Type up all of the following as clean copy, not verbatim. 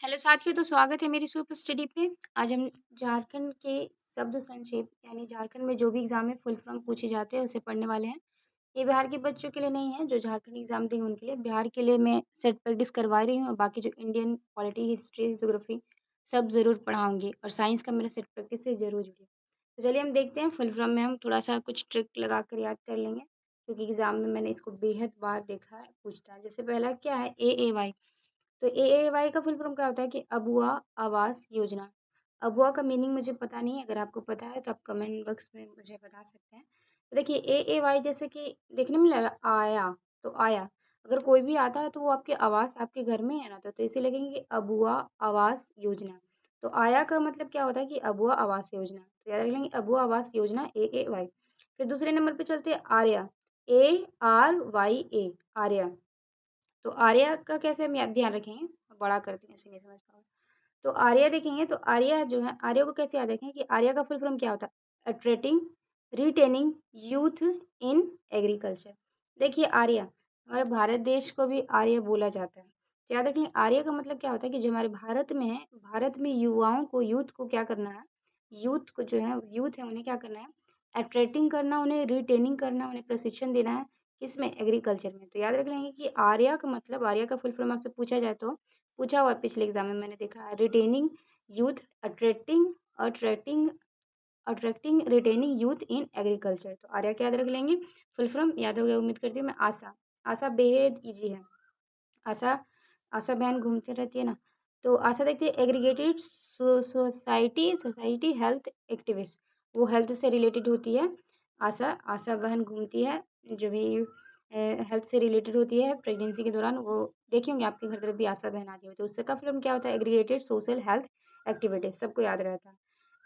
Hello साथियों, तो स्वागत है मेरी सुपर स्टडी पे। आज हम झारखंड के शब्द संक्षेप यानी झारखंड में जो भी एग्जाम में फुल फॉर्म पूछे जाते हैं उसे पढ़ने वाले हैं। ये बिहार के बच्चों के लिए नहीं है, जो झारखंड एग्जाम देंगे उनके लिए। बिहार के लिए मैं सेट प्रैक्टिस करवा रही हूँ और बाकी जो इंडियन पॉलिटी, हिस्ट्री, ज्योग्राफी सब जरूर पढ़ाऊंगी और साइंस का मेरा सेट प्रैक्टिस से जरूर जुड़े। तो चलिए हम देखते हैं। फुल फॉर्म में हम थोड़ा सा कुछ ट्रिक लगा कर याद कर लेंगे, क्योंकि एग्जाम में मैंने इसको बेहद बार देखा है, पूछता है। जैसे पहला क्या है, AAY। तो एएवाई का फुल फॉर्म क्या होता है कि अबुआ आवास योजना। अबुआ का मीनिंग मुझे पता नहीं है, अगर आपको पता है तो आप कमेंट बॉक्स में मुझे बता सकते हैं। तो देखिए एएवाई जैसे कि देखने में लग रहा आया, तो आया अगर कोई भी आता है तो वो आपके आवास आपके घर में है ना, तो इसे लगेंगे कि अबुआ आवास योजना। तो आया का मतलब क्या होता है कि अबुआ आवास योजना, तो याद रख लेंगे अबुआ आवास योजना एएवाई। फिर दूसरे नंबर पे चलते हैं आर्या, ARYA, आर्या। तो आर्या का कैसे हम ध्यान रखेंगे, बड़ा करते हैं, ऐसे नहीं समझ पाओगे। तो आर्या देखेंगे तो आर्या जो है, आर्या को कैसे याद रखेंगे कि आर्या का फुल फॉर्म क्या होता है, attracting retaining youth in agriculture. देखिए आर्या, हमारे भारत देश को भी आर्य बोला जाता है, तो याद रखें आर्य का मतलब क्या होता है कि जो हमारे भारत में है, भारत में युवाओं को, यूथ को क्या करना है, यूथ को जो है, यूथ है उन्हें क्या करना है, अट्रैक्टिंग करना, उन्हें रिटेनिंग करना, उन्हें प्रशिक्षण देना है। किसमें, एग्रीकल्चर में। तो याद रख लेंगे कि आर्या का मतलब, आर्या का फुल फॉर्म आपसे पूछा जाए तो पूछा हुआ है पिछले एग्जाम में, मैंने देखा है, retaining youth, attracting attracting attracting retaining youth in agriculture. तो आर्या क्या याद रख लेंगे, फुल फॉर्म याद हो गया उम्मीद करती हूँ मैं। आशा, आशा बेहद इजी है। आशा, आशा बहन घूमती रहती है ना। तो आशा देखते हैं aggregated society, society health activist, वो हेल्थ से रिलेटेड होती है। आशा, आशा बहन घूमती है, जो भी हेल्थ से रिलेटेड होती है प्रेगनेंसी के दौरान, वो देखे होंगे आपके घर तरफ भी आशा बहन आती होती है। उससे का फिल्म क्या होता है, एग्रीगेटेड सोशल हेल्थ एक्टिविटीज, सबको याद रहता है।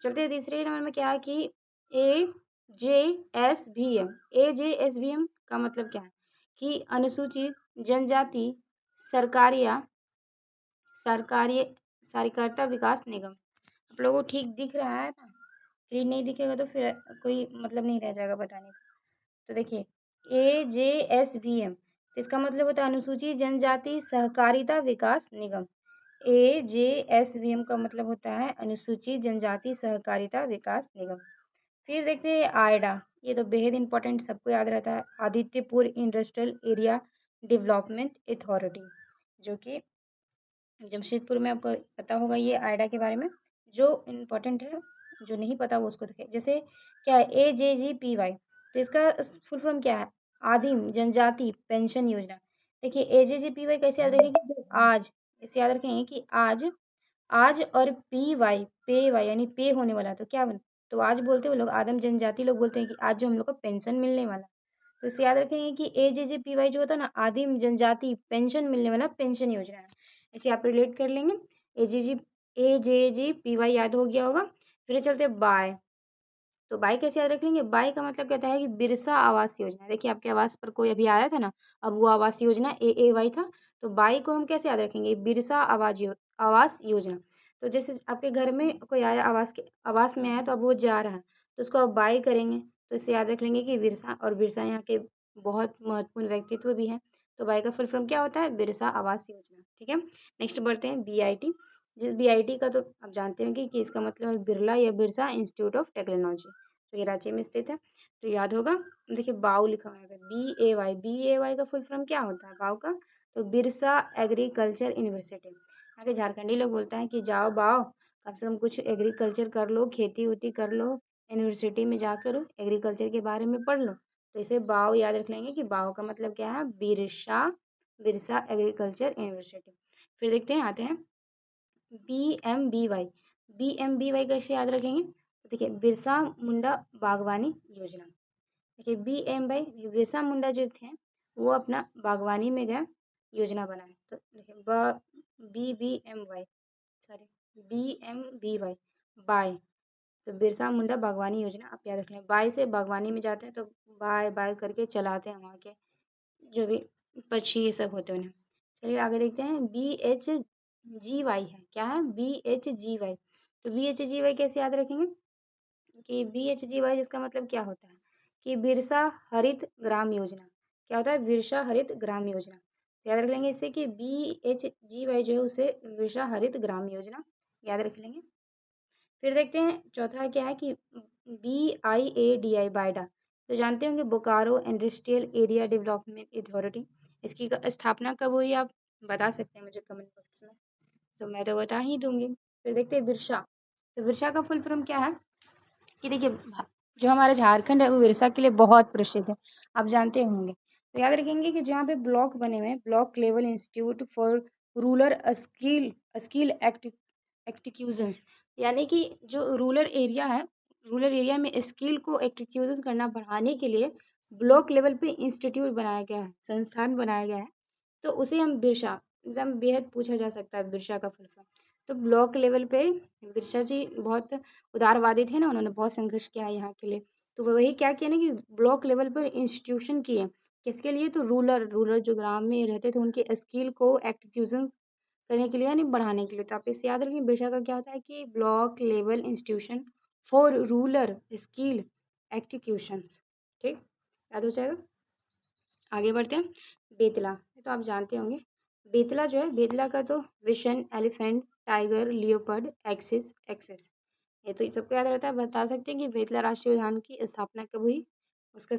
चलते हैं तीसरे नंबर में, क्या है कि AJSVM। AJSVM का मतलब क्या है कि अनुसूचित जनजाति सरकारिया सरकारी सहकारिता विकास निगम। आप लोगों को ठीक दिख रहा है ना, फिर नहीं दिखेगा तो फिर कोई मतलब नहीं रह जाएगा बताने का। तो देखिए AJSVM, तो इसका मतलब होता है अनुसूचित जनजाति सहकारिता विकास निगम। AJSVM का मतलब होता है अनुसूचित जनजाति सहकारिता विकास निगम। फिर देखते हैं आयडा, ये तो बेहद इंपॉर्टेंट, सबको याद रहता है, Adityapur industrial area development authority, जो कि जमशेदपुर में। आपको पता होगा ये आयडा के बारे में, जो इम्पोर्टेंट है, जो नहीं पता वो उसको देखे। जैसे क्या है AJGPY, तो इसका फुल फॉर्म क्या है, आदिम जनजाति पेंशन योजना। देखिए AJGPY कैसे याद रखेंगे, जो आज, इसे याद रखेंगे कि आज, आज और PY, पे वाई यानी पे होने वाला, तो क्या बन, तो आज बोलते हैं वो लोग, आदिम जनजाति लोग बोलते हैं कि आज जो हम लोग को पेंशन मिलने वाला। तो इसे याद रखेंगे कि AJJPY जो होता है ना, आदिम जनजाति पेंशन मिलने वाला पेंशन योजना है। इसे आप रिलेट कर लेंगे। AJGPY याद हो गया होगा। फिर चलते बाय, तो बाय कैसे याद रख लेंगे, बाय का मतलब कहता है कि बिरसा आवास योजना। देखिए आपके आवास पर कोई अभी आया था ना, अब वो आवास योजना AAY था। तो बाय को हम कैसे याद रखेंगे, बिरसा आवास योजना। तो जैसे आपके घर में कोई आया, आवास में आया, तो अब वो जा रहा है, तो उसको अब बाय करेंगे, तो इसे याद रख लेंगे कि बिरसा, और बिरसा यहाँ के बहुत महत्वपूर्ण व्यक्तित्व भी है। तो बाय का फुल फॉर्म क्या होता है, बिरसा आवास योजना। ठीक है, नेक्स्ट बढ़ते हैं BIT। जिस BIT का तो आप जानते होंगे कि इसका मतलब है बिरला या बिरसा इंस्टीट्यूट ऑफ टेक्नोलॉजी, तो ये रांची में स्थित है, तो याद होगा। देखिए बाउ लिखा हुआ है, BAY, BAY का फुल फॉर्म क्या होता है बाउ का, तो बिरसा एग्रीकल्चर यूनिवर्सिटी। आगे झारखंडी लोग बोलता है कि जाओ बाओ, कम से कम कुछ एग्रीकल्चर कर लो, खेती उती कर लो, यूनिवर्सिटी में जाकर एग्रीकल्चर के बारे में पढ़ लो। तो इसे बाओ याद रख लेंगे कि बाओ का मतलब क्या है, बिरसा, बिरसा एग्रीकल्चर यूनिवर्सिटी। फिर देखते हैं, आते हैं BMBY। BMBY कैसे याद रखेंगे, तो देखिए बिरसा मुंडा बागवानी योजना। देखिए BMBY, बिरसा मुंडा जो थे वो अपना बागवानी में गए, योजना बनाए। तो देखिए BBMY, सॉरी BMBY, बाय, तो बिरसा मुंडा बागवानी योजना आप याद रख लें। बाय से बागवानी में जाते हैं तो बाय बाय करके चलाते हैं वहाँ के जो भी पक्षी ये सब होते हैं उन्हें। चलिए आगे देखते हैं, BHGY है, क्या है BHGY। तो BHGY कैसे याद रखेंगे कि BHGY जिसका मतलब क्या होता है कि बिरसा हरित ग्राम योजना। क्या होता है, बिरसा हरित ग्राम योजना। याद रख लेंगे इससे कि BHGY जो है उसे बिरसा हरित ग्राम योजना याद रख लेंगे। फिर देखते हैं चौथा क्या है कि BIADI बायडा, तो जानते होंगे Bokaro industrial area development authority. इसकी स्थापना कब हुई आप बता सकते हैं मुझे कमेंट बॉक्स में, तो मैं तो बता ही दूंगी। फिर देखते हैं बिरसा, तो बिरसा का फुल फॉर्म क्या है कि देखिए जो हमारा झारखंड है वो बिरसा के लिए बहुत प्रसिद्ध है, आप जानते होंगे। तो याद रखेंगे कि जहाँ पे ब्लॉक बने हुए हैं, block level institute for rural skill skill acquisitions, यानी कि जो रूरल एरिया में स्किल को एक्टिक्यूजन करना बढ़ाने के लिए ब्लॉक लेवल पे इंस्टीट्यूट बनाया गया है, संस्थान बनाया गया है, तो उसे हम बिरसा, एग्जाम बेहद पूछा जा सकता है बिरसा का फुल फॉर्म। तो ब्लॉक लेवल पे बिरसा जी बहुत उदारवादी थे ना, उन्होंने बहुत संघर्ष किया है यहाँ के लिए। तो वो वही क्या किया ना कि ब्लॉक लेवल पर इंस्टीट्यूशन किए, किसके लिए, तो रूरल जो ग्राम में रहते थे उनके स्किल को एक्टिट्यूशन करने के लिए यानी बढ़ाने के लिए। तो आप इसे याद रखें बिरसा का क्या होता है कि block level institution for rural skill acquisition, ठीक, याद हो जाएगा। आगे बढ़ते हैं, बेतला, ये तो आप जानते होंगे। बेतला जो है, बेतला का तो विशन, एलिफेंट, टाइगर, लियोपर्ड, एक्सिस, एक्सेस, ये तो सबको याद रहता है। बता सकते हैं कि बेतला राष्ट्रीय उद्यान की स्थापना कब हुई, उसका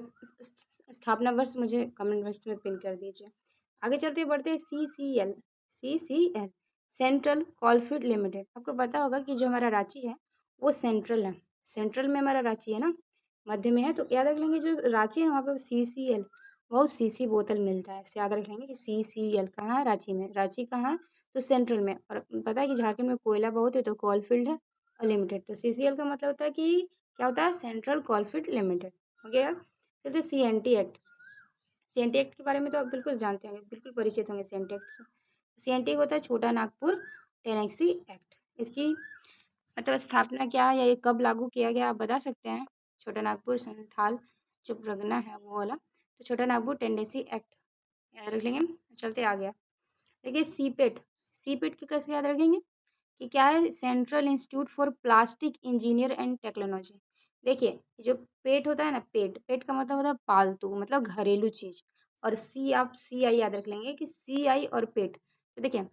स्थापना वर्ष मुझे कमेंट बॉक्स में पिन कर दीजिए। आगे चलते बढ़ते हैं CCL सेंट्रल कोलफील्ड लिमिटेड। आपको पता होगा कि जो हमारा रांची है वो सेंट्रल है, सेंट्रल में हमारा रांची है ना, मध्य में है। तो याद रख लेंगे जो रांची है वहाँ पे CCL बहुत सीसी बोतल मिलता है, इसे याद रख लेंगे कि CCL कहाँ है, रांची में। रांची कहाँ है, तो सेंट्रल में। और पता है कि झारखंड में कोयला बहुत है, तो कोलफील्ड है लिमिटेड। तो CCL का मतलब होता है कि क्या होता है, सेंट्रल कोलफील्ड लिमिटेड, हो गया। फिर CNT एक्ट, CNT एक्ट के बारे में तो आप बिल्कुल जानते होंगे, बिल्कुल परिचित होंगे CNT एक्ट से। CNT होता है छोटा नागपुर टेनेक्सी एक्ट। इसकी मतलब स्थापना क्या है या ये कब लागू किया गया आप बता सकते हैं। छोटा नागपुर संथाल जो परगना है वो वाला, तो छोटा नागपुर टेनेक्सी एक्ट याद रख लेंगे। चलते आ गया, देखिए सीपेट की कैसे याद रखेंगे कि क्या है, central institute for plastic engineer and technology. देखिए जो पेट होता है ना, पेट का मतलब होता है पालतू, मतलब घरेलू चीज। और आप CI याद रख लेंगे कि CI और पेट, तो देखिए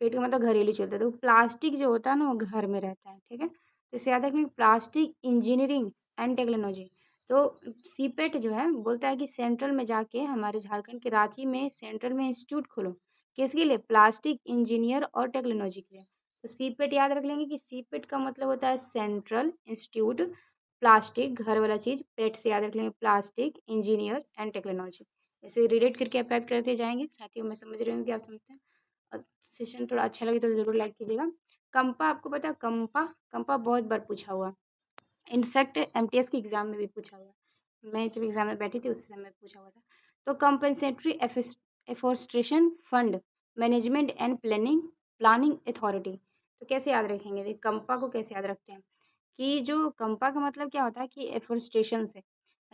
पेट का मतलब घरेलू चीज होता है, तो प्लास्टिक जो होता है ना वो घर में रहता है, ठीक है। तो इसे याद रखेंगे, प्लास्टिक इंजीनियरिंग एंड टेक्नोलॉजी। तो सीपेट जो है बोलता है कि सेंट्रल में जाके हमारे झारखंड के रांची में सेंट्रल में इंस्टीट्यूट खोलो, किसके लिए, प्लास्टिक इंजीनियर और टेक्नोलॉजी के लिए। तो सीपेट याद रख लेंगे कि सीपेट का मतलब होता है सेंट्रल इंस्टीट्यूट प्लास्टिक, घर वाला चीज, पेट से याद रख लेंगे प्लास्टिक इंजीनियर एंड टेक्नोलॉजी। ऐसे रिलेट करके आप याद करते जाएंगे साथियों, मैं समझ रही हूँ कि आप समझते हैं। सेशन थोड़ा अच्छा लगे तो जरूर लाइक कीजिएगा। कंपा, आपको पता है कंपा, कंपा बहुत बार पूछा हुआ, इनफैक्ट MTS के एग्जाम में भी पूछा हुआ, मैं जब एग्जाम में बैठी थी उस समय पूछा हुआ था। तो compensatory afforestation fund management and planning authority, तो कैसे याद रखेंगे, कंपा को कैसे याद रखते हैं कि जो कंपा का मतलब क्या होता है कि एफोरेस्टेशन से,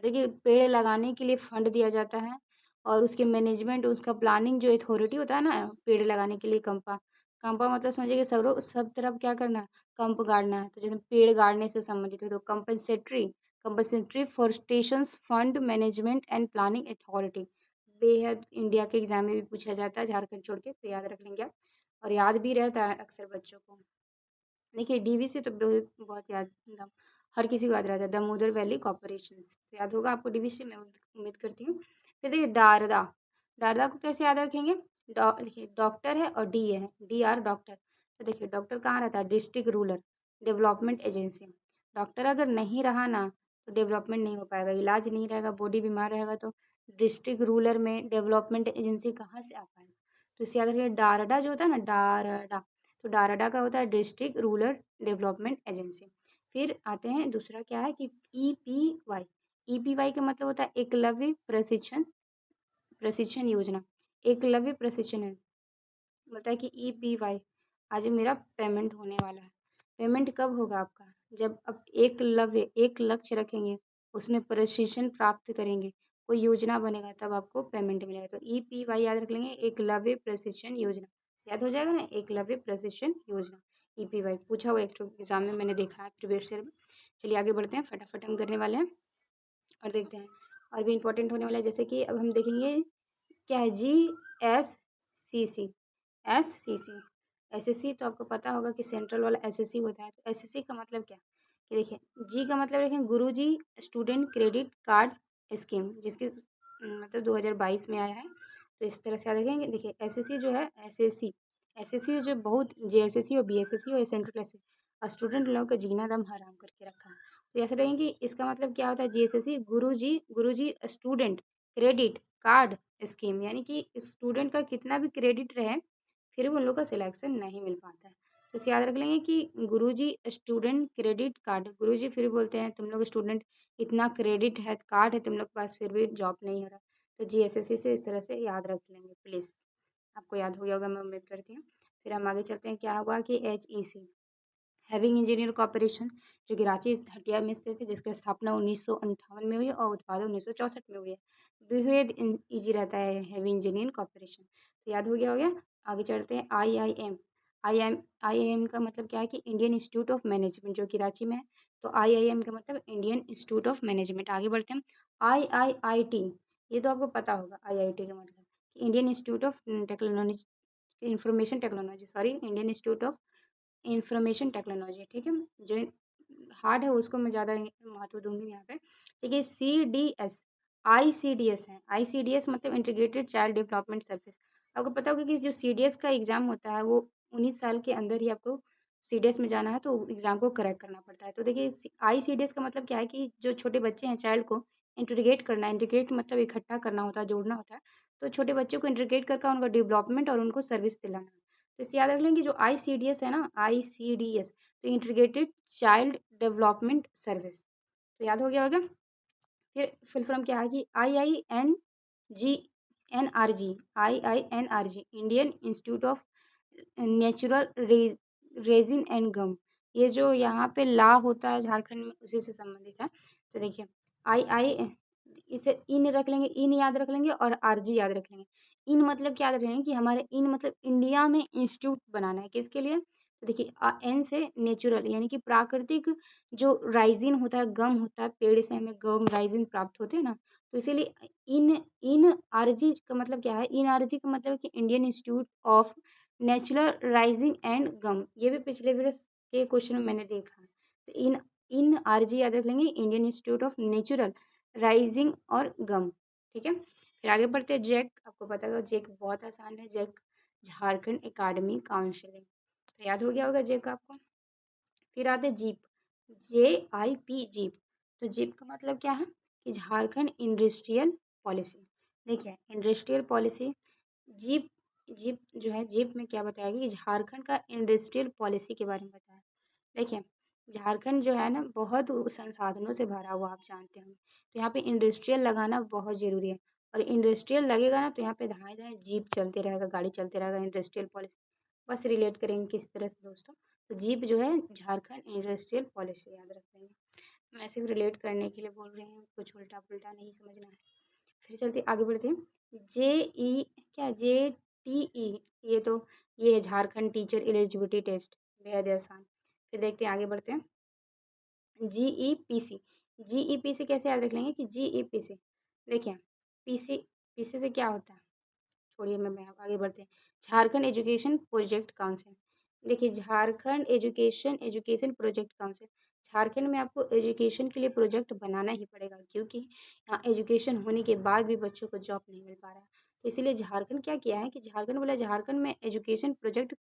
देखिए पेड़ लगाने के लिए फंड दिया जाता है, और उसके मैनेजमेंट उसका प्लानिंग जो अथॉरिटी होता है ना पेड़ लगाने के लिए, कंपा, कंपा मतलब समझिए कि सब तरफ क्या करना है, कंप गाड़ना है। तो जैसे पेड़ गाड़ने से संबंधित है तो compensatory forestation fund management and planning authority, बेहद इंडिया के एग्जाम में भी पूछा जाता है झारखंड छोड़ के, तो याद रख लेंगे आप, और याद भी रहता है अक्सर बच्चों को। देखिए DVC तो बहुत बहुत याद, मतलब हर किसी को याद रहता है, दामोदर वैली कॉर्पोरेशन, तो याद होगा आपको DVC, मैं उम्मीद करती हूँ। फिर देखिए दारदा, दारदा को कैसे याद रखेंगे, देखिए डॉक्टर है और डी है, DR डॉक्टर। तो देखिए डॉक्टर कहाँ रहता है, district rural development agency. Doctor अगर नहीं रहा ना तो डेवलपमेंट नहीं हो पाएगा, इलाज नहीं रहेगा, बॉडी बीमार रहेगा तो डिस्ट्रिक्ट रूरल में डेवलपमेंट एजेंसी कहाँ से आ पाएगा। तो इसे याद रखिए, डारडा जो होता है ना, डारडा, तो डारडा का होता है डिस्ट्रिक्ट रूरल डेवलपमेंट एजेंसी। फिर आते हैं दूसरा क्या है कि EPY का मतलब होता है एकलव्य प्रशिक्षण योजना, एकलव्य प्रशिक्षण है, बोलता है कि EPY, आज मेरा पेमेंट होने वाला है। पेमेंट कब होगा आपका, जब आप एक लक्ष्य रखेंगे, उसमें प्रशिक्षण प्राप्त करेंगे, कोई योजना बनेगा तब आपको पेमेंट मिलेगा। तो EPY याद रख लेंगे, एकलव्य प्रशिक्षण योजना, याद हो जाएगा ना, एकलव्य प्रशिक्षण योजना, EPY पूछा हुआ एक एग्जाम में मैंने देखा है प्रीवियस ईयर में। चलिए आगे बढ़ते हैं, फटाफट हम करने वाले हैं और देखते हैं, और भी इम्पोर्टेंट होने वाला है, जैसे कि अब हम देखेंगे क्या है, SCC SCC SSC तो आपको पता होगा कि सेंट्रल वाला SSC होता है। तो SSC का मतलब क्या, कि देखिए जी का मतलब देखें गुरुजी स्टूडेंट क्रेडिट कार्ड स्कीम, जिसकी मतलब 2022 में आया है। तो इस तरह से याद रखेंगे। देखिए SSC जो है SSC जो बहुत JSSC और BSSC और सेंट्रल SSC स्टूडेंट लोगों का जीना दम हराम करके रखा है। तो ऐसे रहेंगे कि इसका मतलब क्या होता है, JSSC गुरुजी स्टूडेंट क्रेडिट कार्ड स्कीम, यानी कि स्टूडेंट का कितना भी क्रेडिट रहे फिर भी उन लोग का सिलेक्शन नहीं मिल पाता है। तो इसे याद रख लेंगे कि गुरुजी स्टूडेंट क्रेडिट कार्ड, गुरुजी फिर बोलते हैं तुम लोग स्टूडेंट इतना क्रेडिट है कार्ड है तुम लोग के पास फिर भी जॉब नहीं हो रहा। तो GSSC से इस तरह से याद रख लेंगे प्लीज़। आपको याद हो गया होगा, मैं उम्मीद करती हूँ। फिर हम आगे चलते हैं, क्या होगा कि HEC हैविंग इंजीनियर कॉर्पोरेशन, जो कि रांची हटिया में स्थित है, जिसकी स्थापना 1958 में हुई और उत्पादन 1964 में हुई है। बेहद ईजी रहता है हैवी इंजीनियर कॉर्पोरेशन। तो याद हो गया। आगे चलते हैं IIM। IIM का मतलब क्या है कि इंडियन इंस्टीट्यूट ऑफ मैनेजमेंट, जो कि रांची में है। तो IIM का मतलब इंडियन इंस्टीट्यूट ऑफ मैनेजमेंट। आगे बढ़ते हैं IIIT, ये तो आपको पता होगा IIT का मतलब Indian institute of technology information technology, sorry Indian institute of information technology, ठीक है। जो हार्ड है उसको मैं ज़्यादा महत्व दूंगी यहाँ पे। ठीक है, CDS ICDS है। ICDS मतलब इंटीग्रेटेड चाइल्ड डेवलपमेंट सर्विस। आपको पता होगा कि जो CDS का एग्जाम होता है वो 19 साल के अंदर ही आपको CDS में जाना है, तो एग्जाम को करेक्ट करना पड़ता है। तो देखिए ICDS का मतलब क्या है कि जो छोटे बच्चे हैं चाइल्ड को इंटीग्रेट करना, इंटीग्रेट मतलब इकट्ठा करना होता है, जोड़ना होता है। तो छोटे बच्चों को इंटीग्रेट करके उनका डेवलपमेंट और उनको सर्विस दिलाना। तो इसे याद रख लें कि जो ICDS है ना, ICDS तो इंटीग्रेटेड चाइल्ड डेवलपमेंट सर्विस। तो याद हो गया होगा। फिर फुल फॉर्म क्या है कि IING Indian institute of natural resin and gum. ये जो यहाँ पे ला होता है झारखंड में उसी से संबंधित है। तो देखिए आई इसे इन रख लेंगे, इन याद रख लेंगे और RG याद रख लेंगे। इन मतलब क्या याद रखेंगे कि हमारे इन मतलब इंडिया में इंस्टीट्यूट बनाना है, किसके लिए। तो देखिए N से नेचुरल यानी कि प्राकृतिक जो राइजिन होता है, गम होता है, पेड़ से हमें गम राइजिन प्राप्त होते हैं ना, तो इसीलिए इन इन RG का मतलब क्या है, इन RG का मतलब है कि Indian institute of natural resin and gum. ये भी पिछले वर्ष के क्वेश्चन में मैंने देखा है। तो इन इन RG याद रख लेंगे, Indian institute of natural rising और गम, ठीक है। फिर आगे बढ़ते हैं जैक। आपको पता होगा जैक बहुत आसान है, जैक झारखंड एकेडमिक काउंसिलिंग। तो याद हो गया होगा जैक आपको। फिर आते जीप, JIP जीप। तो जीप का मतलब क्या है कि झारखंड इंडस्ट्रियल पॉलिसी। देखिए इंडस्ट्रियल पॉलिसी जीप, जीप जो है जीप में क्या बताया कि झारखंड का इंडस्ट्रियल पॉलिसी के बारे में बताया। देखिए झारखंड जो है ना बहुत संसाधनों से भरा हुआ, आप जानते हैं। तो यहाँ पे इंडस्ट्रियल लगाना बहुत जरूरी है, और इंडस्ट्रियल लगेगा ना तो यहाँ पे धाए धाए जीप चलते रहेगा, गाड़ी चलते रहेगा। इंडस्ट्रियल पॉलिसी बस रिलेट करेंगे किस तरह से दोस्तों, तो जीप जो है झारखंड इंडस्ट्रियल पॉलिसी याद रखेंगे। मैं सिर्फ रिलेट करने के लिए बोल रही हूँ, कुछ उल्टा पुल्टा नहीं समझना है। फिर चलते आगे बढ़ते हैं। JTE, ये तो ये है झारखंड टीचर एलिजिबिलिटी टेस्ट, बेहद आसान। फिर देखते हैं आगे बढ़ते हैं। GEPC कैसे याद रख लेंगे कि GEPC देखिए पीसी से क्या होता है, छोड़िए मैं आगे बढ़ते हैं। Jharkhand education project council. देखिए Jharkhand education project council, Jharkhand में आपको एजुकेशन के लिए प्रोजेक्ट बनाना ही पड़ेगा, क्योंकि यहाँ एजुकेशन होने के बाद भी बच्चों को जॉब नहीं मिल पा रहा है। तो इसीलिए झारखंड क्या किया है कि झारखंड बोला झारखंड में एजुकेशन प्रोजेक्ट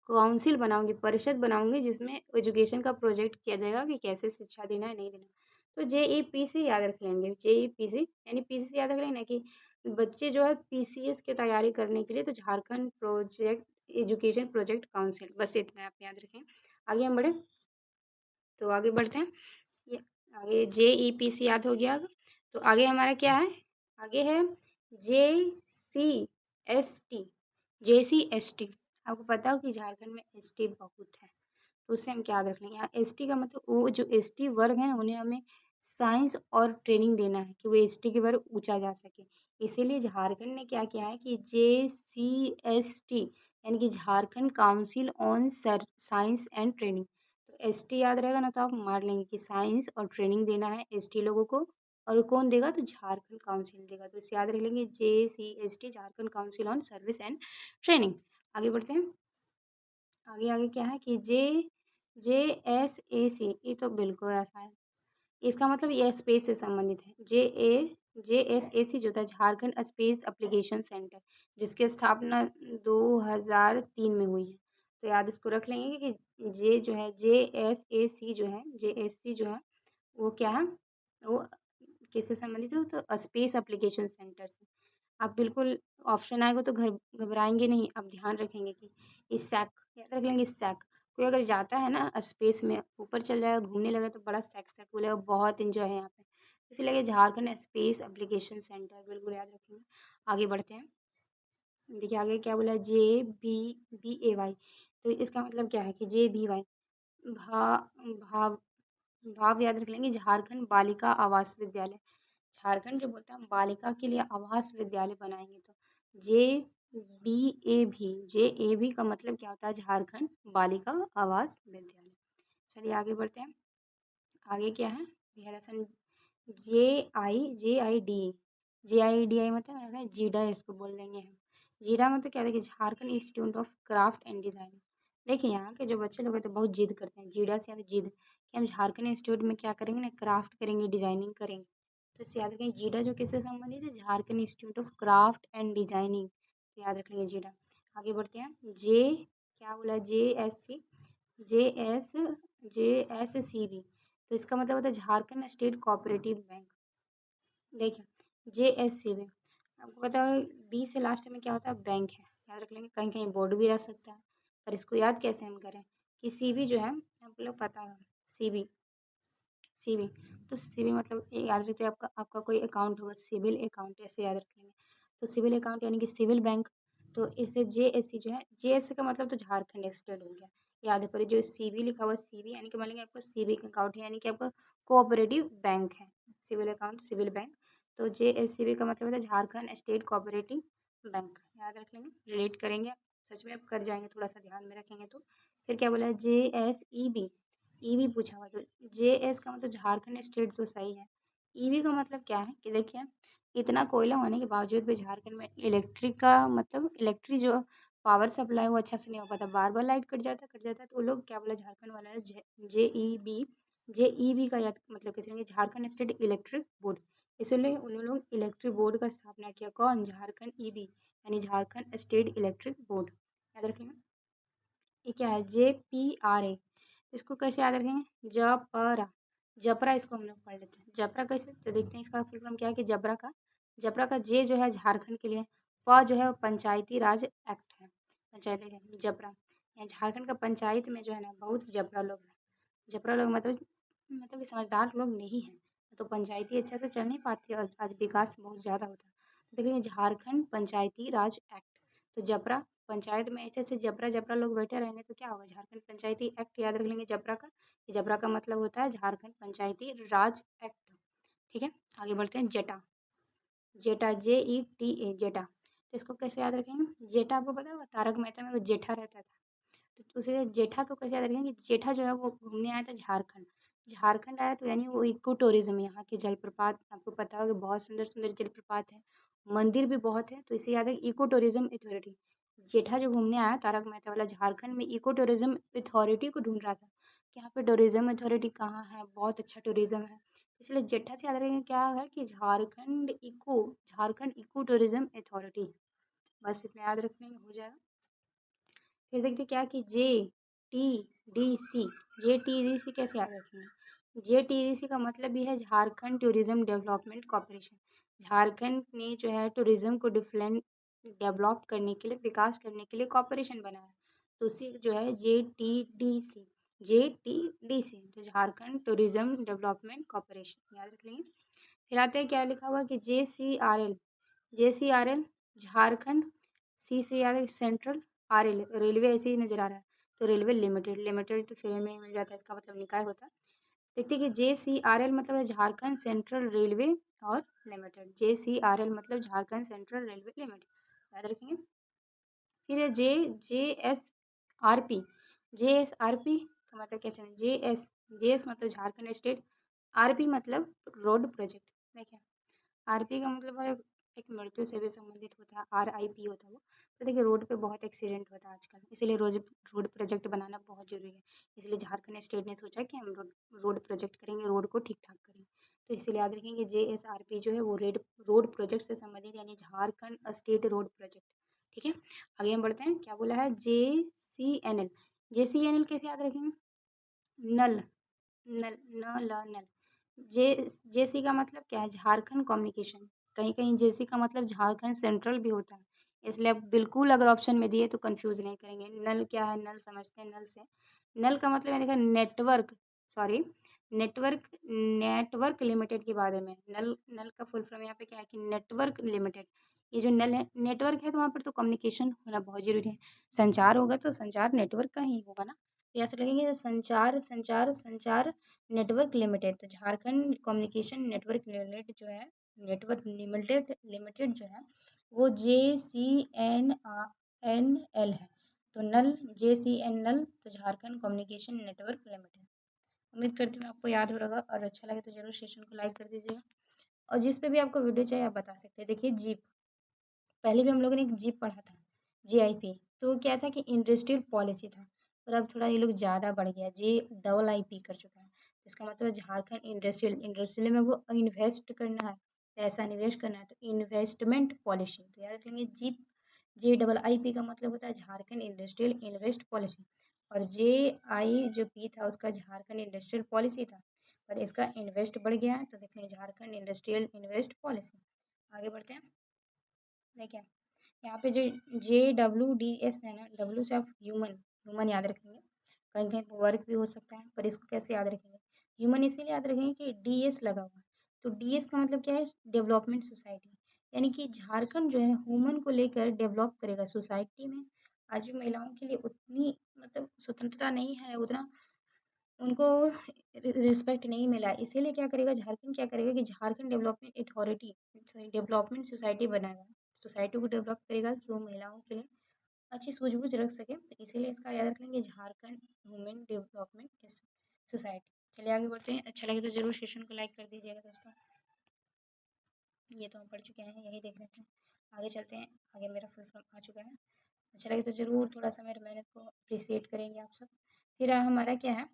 काउंसिल बनाऊंगी, परिषद बनाऊंगी, जिसमें एजुकेशन का प्रोजेक्ट किया जाएगा कि कैसे शिक्षा देना है नहीं देना। तो JEPC याद रख लेंगे, JEPC यानी पीसी याद रख लेना कि बच्चे जो है PCS की तैयारी करने के लिए, तो Jharkhand project education project council, बस इतना आप याद रखें। आगे हम बढ़े, तो आगे बढ़ते हैं। ये आगे JEPC याद हो गया। तो आगे हमारा क्या है, आगे है JCST। JCST आपको पता हो कि झारखंड में ST बहुत है, तो उससे हम क्या याद रख लेंगे। यहाँ ST का मतलब वो जो ST वर्ग है उन्हें हमें साइंस और ट्रेनिंग देना है कि वो ST के वर्ग ऊंचा जा सके। इसीलिए झारखंड ने क्या किया है कि JCST यानी कि Jharkhand council on science and training. तो ST याद रहेगा ना तो आप मार लेंगे कि साइंस और ट्रेनिंग देना है ST लोगों को, और कौन देगा, तो झारखंड काउंसिल देगा। तो इसे याद रख लेंगे, JCST, Jharkhand council on service and training. आगे बढ़ते हैं। आगे आगे क्या है कि JSAC, ये तो बिल्कुल आसान है। इसका मतलब ये स्पेस से संबंधित है। JSAC जो था, झारखंड स्पेस एप्लीकेशन सेंटर, जिसकी स्थापना 2003 में हुई है। तो याद इसको रख लेंगे कि जे जो है JSAC जो है, JSC जो है वो क्या है, वो किससे संबंधित है, तो स्पेस एप्लीकेशन सेंटर से। आप बिल्कुल ऑप्शन आएगा तो घबराएंगे नहीं, आप ध्यान रखेंगे कि इस सैक याद रख लेंगे। सैक, कोई अगर जाता है ना स्पेस में, ऊपर चल जाएगा, घूमने लगा, तो बड़ा सैक सैक बोलेगा, बहुत इंजॉय है यहाँ पे। इसलिए झारखंड स्पेस एप्लीकेशन सेंटर, बिल्कुल याद रखेंगे। आगे बढ़ते हैं। देखिए आगे क्या बोला, JBBAY। तो इसका मतलब क्या है कि JBY भा भाव भाव याद रख लेंगे, झारखंड बालिका आवास विद्यालय। झारखंड जो बोलता है हम बालिका के लिए आवास विद्यालय बनाएंगे। तो JBAV का मतलब क्या होता है, झारखंड बालिका आवास विद्यालय। चलिए आगे बढ़ते हैं। आगे क्या है, JIDA मतलब जीडा, इसको बोल देंगे हम। जीडा मतलब क्या है कि Jharkhand institute of craft and design. देखिए यहाँ के जो बच्चे लोग हैं तो बहुत जिद करते हैं, जीडा से यानी जिद कि हम झारखंड इंस्टीट्यूट में क्या करेंगे ना, क्राफ्ट करेंगे, डिजाइनिंग करेंगे। तो इसे याद रखेंगे, जीडा जो किससे संबंधित है, Jharkhand institute of craft and designing. तो याद रख लेंगे जीडा। आगे बढ़ते हैं। जे क्या बोला, JSC, JS JSCB। तो इसका मतलब होता है झारखंड स्टेट कोऑपरेटिव बैंक। देखिए JSCB, आपको पता है बी से लास्ट में क्या होता है, बैंक है, याद रख लेंगे। कहीं कहीं बोर्ड भी रह सकता है, पर इसको याद कैसे हम करें कि सीबी जो है, आप लोग पता है सीबी, सीबी तो सीबी मतलब याद रखते हैं, आपका कोई अकाउंट होगा, सिविल अकाउंट, ऐसे याद रखेंगे। तो सिविल अकाउंट यानी कि सिविल बैंक। तो इससे JSC जो है, JSC का मतलब तो झारखंड स्टेट हो गया, याद है। पर जो सीबी लिखा हुआ, सीबी यानी कि मान लीजिए आपका सीबी अकाउंट है, यानी कि आपका कोऑपरेटिव बैंक है, सिविल अकाउंट सिविल बैंक। तो JSCB का मतलब है झारखंड स्टेट कोऑपरेटिव बैंक, याद रख लेंगे, रिलेट करेंगे, सच में आप कर जाएंगे, थोड़ा सा ध्यान में रखेंगे तो। फिर क्या बोला है, JSEB, ईवी पूछा हुआ। तो JS का मतलब झारखंड स्टेट तो सही है। ईवी का मतलब क्या है कि देखिए, इतना कोयला होने के बावजूद भी झारखंड में इलेक्ट्रिक का मतलब इलेक्ट्रिक जो पावर सप्लाई वो अच्छा से नहीं हो पाता, बार बार लाइट कट जाता है। तो वो लोग क्या बोला, झारखंड वाला है JEB का याद मतलब कैसे लेंगे, झारखंड स्टेट इलेक्ट्रिक बोर्ड। इसलिए उन लोग इलेक्ट्रिक बोर्ड का स्थापना किया, कौन, झारखंड EB यानी झारखंड स्टेट इलेक्ट्रिक बोर्ड, याद रखेंगे। ये क्या है, JPRA, इसको कैसे याद रखेंगे, जपरा, जपरा इसको हम लोग पढ़ लेते हैं। जपरा कैसे, तो देखते हैं इसका फुल फॉर्म क्या है कि जपरा का जे जो है झारखंड के लिए, प जो है वो पंचायती राज एक्ट है, पंचायती जपरा। यहाँ झारखंड का पंचायत में जो है ना बहुत जपरा लोग हैं। जपरा लोग मतलब कि समझदार लोग नहीं है, तो पंचायती अच्छे से चल नहीं पाती और आज विकास बहुत ज़्यादा होता है। देखिए झारखंड पंचायती राज एक्ट, तो जपरा पंचायत में ऐसे ऐसे जबरा जबरा लोग बैठे रहेंगे तो क्या होगा, झारखंड पंचायती एक्ट, याद रख लेंगे जबरा का। जबरा का मतलब होता है झारखंड पंचायती राज एक्ट। ठीक है, आगे बढ़ते हैं। जेटा, जेटा JETA, जेटा, तो इसको कैसे याद रखेंगे, जेटा आपको पता होगा तारक मेहता में वो जेठा रहता था, तो उसे जेठा को कैसे याद रखेंगे, जेठा जो है वो घूमने आया था झारखंड। झारखंड आया तो यानी वो इको टूरिज्म, यहाँ के जलप्रपात आपको पता होगा, बहुत सुंदर सुंदर जलप्रपात है, मंदिर भी बहुत है, तो इसे याद है इको टूरिज्म अथॉरिटी। जेठा जो घूमने आया तारक मेहता वाला, झारखंड में इको टूरिज्म अथॉरिटी को ढूंढ रहा था कि यहाँ पे टूरिज्म अथॉरिटी कहाँ है, बहुत अच्छा टूरिज्म है। इसलिए जेठा से याद रखेंगे क्या है कि झारखंड इको टूरिज्म अथॉरिटी। बस इतना याद रखने में हो जाएगा। फिर देखते क्या कि JTDC कैसे याद रखेंगे। JTDC का मतलब भी है Jharkhand tourism development corporation. Jharkhand ने जो है टूरिज्म को डेवलप करने के लिए, विकास करने के लिए कॉरपोरेशन बनाया, तो उसी जो है JTDC, तो झारखंड टूरिज्म डेवलपमेंट कॉरपोरेशन, याद रख लेंगे। फिर आते हैं क्या लिखा हुआ कि JCRL झारखंड, सी से याद है सेंट्रल, RL रेलवे ऐसे ही नजर आ रहा है, तो रेलवे लिमिटेड, लिमिटेड तो फ्री में मिल जाता है, इसका मतलब निकाय होता है। देखते हैं कि JCRL मतलब है झारखंड सेंट्रल रेलवे और लिमिटेड, JCRL मतलब झारखंड सेंट्रल रेलवे लिमिटेड, याद रखेंगे। फिर JSRP, JSRP का मतलब कैसे, JS मतलब झारखंड स्टेट, RP मतलब रोड प्रोजेक्ट, देखिए आरपी का मतलब है एक मृत्यु से भी संबंधित होता है, आरआईपी होता है वो। तो देखिए रोड पे बहुत एक्सीडेंट होता है आजकल, इसीलिए रोज रोड प्रोजेक्ट बनाना बहुत जरूरी है। इसलिए झारखंड स्टेट ने सोचा कि हम रोड प्रोजेक्ट करेंगे, रोड को ठीक ठाक करेंगे। तो इसीलिए याद रखेंगे JSRP जो है वो रोड प्रोजेक्ट से संबंधित, यानी झारखंड स्टेट रोड प्रोजेक्ट। ठीक है, आगे हम बढ़ते हैं। क्या बोला है? JCNL। JCNL कैसे याद रखेंगे? नल, नल, न ल नल। जे जेसी का मतलब क्या है? झारखंड कम्युनिकेशन। कहीं कहीं जेसी का मतलब झारखंड सेंट्रल भी होता है, इसलिए आप बिल्कुल अगर ऑप्शन में दिए तो कंफ्यूज नहीं करेंगे। नल क्या है? नल समझते हैं, नल से। नल का मतलब है, देखा, network, sorry, network, network limited के बारे में। नल, नल का फुल फॉर्म यहाँ पे क्या है कि नेटवर्क लिमिटेड। ये जो नल है, नेटवर्क है, तो वहाँ पर तो कम्युनिकेशन होना बहुत जरूरी है। संचार होगा तो संचार नेटवर्क का ही होगा ना। तो ऐसा लगेंगे जो संचार, संचार, संचार नेटवर्क लिमिटेड। तो झारखंड कम्युनिकेशन नेटवर्क लिमिटेड जो है, नेटवर्क लिमिटेड लिमिटेड जो है वो JCNL है। तो नल, JCNL, तो झारखंड कम्युनिकेशन नेटवर्क लिमिटेड। उम्मीद करती हूँ आपको याद हो होगा, और अच्छा लगे तो जरूर सेशन को लाइक कर दीजिएगा। और जिस पे भी आपको वीडियो चाहिए आप बता सकते हैं। देखिए जीप, पहले भी हम लोगों ने एक जीप पढ़ा था, JIP। तो क्या था कि इंडस्ट्रियल पॉलिसी था, पर अब थोड़ा ये लोग ज़्यादा बढ़ गया, JIP कर चुका है। इसका मतलब है झारखंड इंडस्ट्रियल, इंडस्ट्रियल में वो इन्वेस्ट करना है, पैसा निवेश करना है, तो इन्वेस्टमेंट पॉलिसी। तो याद रखेंगे जीप, JIIP का मतलब होता है झारखंड इंडस्ट्रियल इन्वेस्ट पॉलिसी। और JI जो पी था उसका झारखंड इंडस्ट्रियल पॉलिसी था, पर इसका इन्वेस्ट बढ़ गया है, तो देखें झारखंड इंडस्ट्रियल इन्वेस्ट पॉलिसी। आगे बढ़ते हैं। देखिए यहाँ पे जो JWDS है ना, डब्ल्यू से आप ह्यूमन, ह्यूमन याद रखेंगे। कहीं कहीं वर्क भी हो सकता है, पर इसको कैसे याद रखेंगे? ह्यूमन इसीलिए याद रखेंगे कि DS लगा हुआ है। तो DS का मतलब क्या है? Development society. यानी कि झारखंड जो है ह्यूमन को लेकर डेवलप करेगा सोसाइटी में। आज भी महिलाओं के लिए उतनी मतलब स्वतंत्रता नहीं है, उतना उनको रिस्पेक्ट नहीं मिला। इसीलिए क्या करेगा झारखंड, क्या करेगा कि Jharkhand development authority, sorry development society बनाएगा। सोसाइटी को डेवलप करेगा कि वो महिलाओं के लिए अच्छी सूझबूझ रख सके। तो इसीलिए इसका याद रख लेंगे झारखंड वुमेन डेवलपमेंट सोसाइटी। चलिए आगे बढ़ते हैं। अच्छा लगे तो जरूर सेशन को लाइक कर दीजिएगा दोस्तों। ये तो हम पढ़ चुके हैं, यही देख लेते हैं। आगे चलते हैं। आगे मेरा फुल फॉर्म आ चुका है। अच्छा लगे तो जरूर थोड़ा सा मेरी मेहनत को अप्रिसिएट करेंगे आप सब। फिर हमारा क्या है?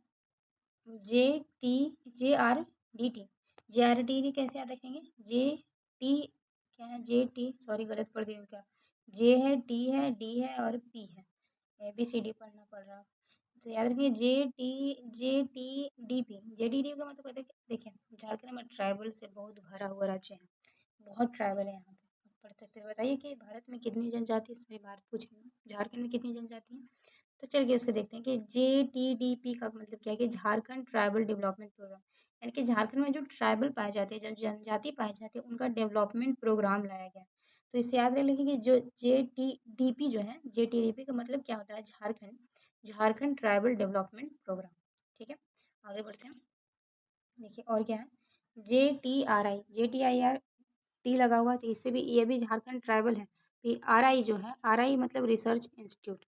JT, JRDT। JRDT कैसे याद रखेंगे? JT क्या है? JT, सॉरी गलत पढ़ रही हूँ क्या? J है, T है, D है और P है। ABCD पढ़ना पड़ रहा है। तो याद रखिए JTDP। JTDP का मतलब कहते हैं देखिए झारखंड में ट्राइबल से बहुत भरा हुआ राज्य है, बहुत ट्राइबल है यहाँ पे। आप पढ़ सकते हैं। बताइए कि भारत में कितनी जनजाति, सॉरी भारत पूछ रही हूँ, झारखंड में कितनी जनजाति है? तो चलिए उसको देखते हैं कि JTDP का मतलब क्या है कि झारखंड ट्राइबल डेवलपमेंट प्रोग्राम। यानी कि झारखंड में जो ट्राइबल पाए जाते हैं, जो जनजाति पाए जाते हैं, उनका डेवलपमेंट प्रोग्राम लाया गया। तो इससे याद रख लेंगे कि जो JTDP जो है, JTDP का मतलब क्या होता है? Jharkhand, Jharkhand tribal development programme. ठीक है, आगे बढ़ते हैं। देखिए और क्या है? JTRI, JTIR, टी लगा हुआ है, तो इससे भी ये भी झारखंड ट्राइबल है। फिर RI जो है, RI मतलब रिसर्च इंस्टीट्यूट,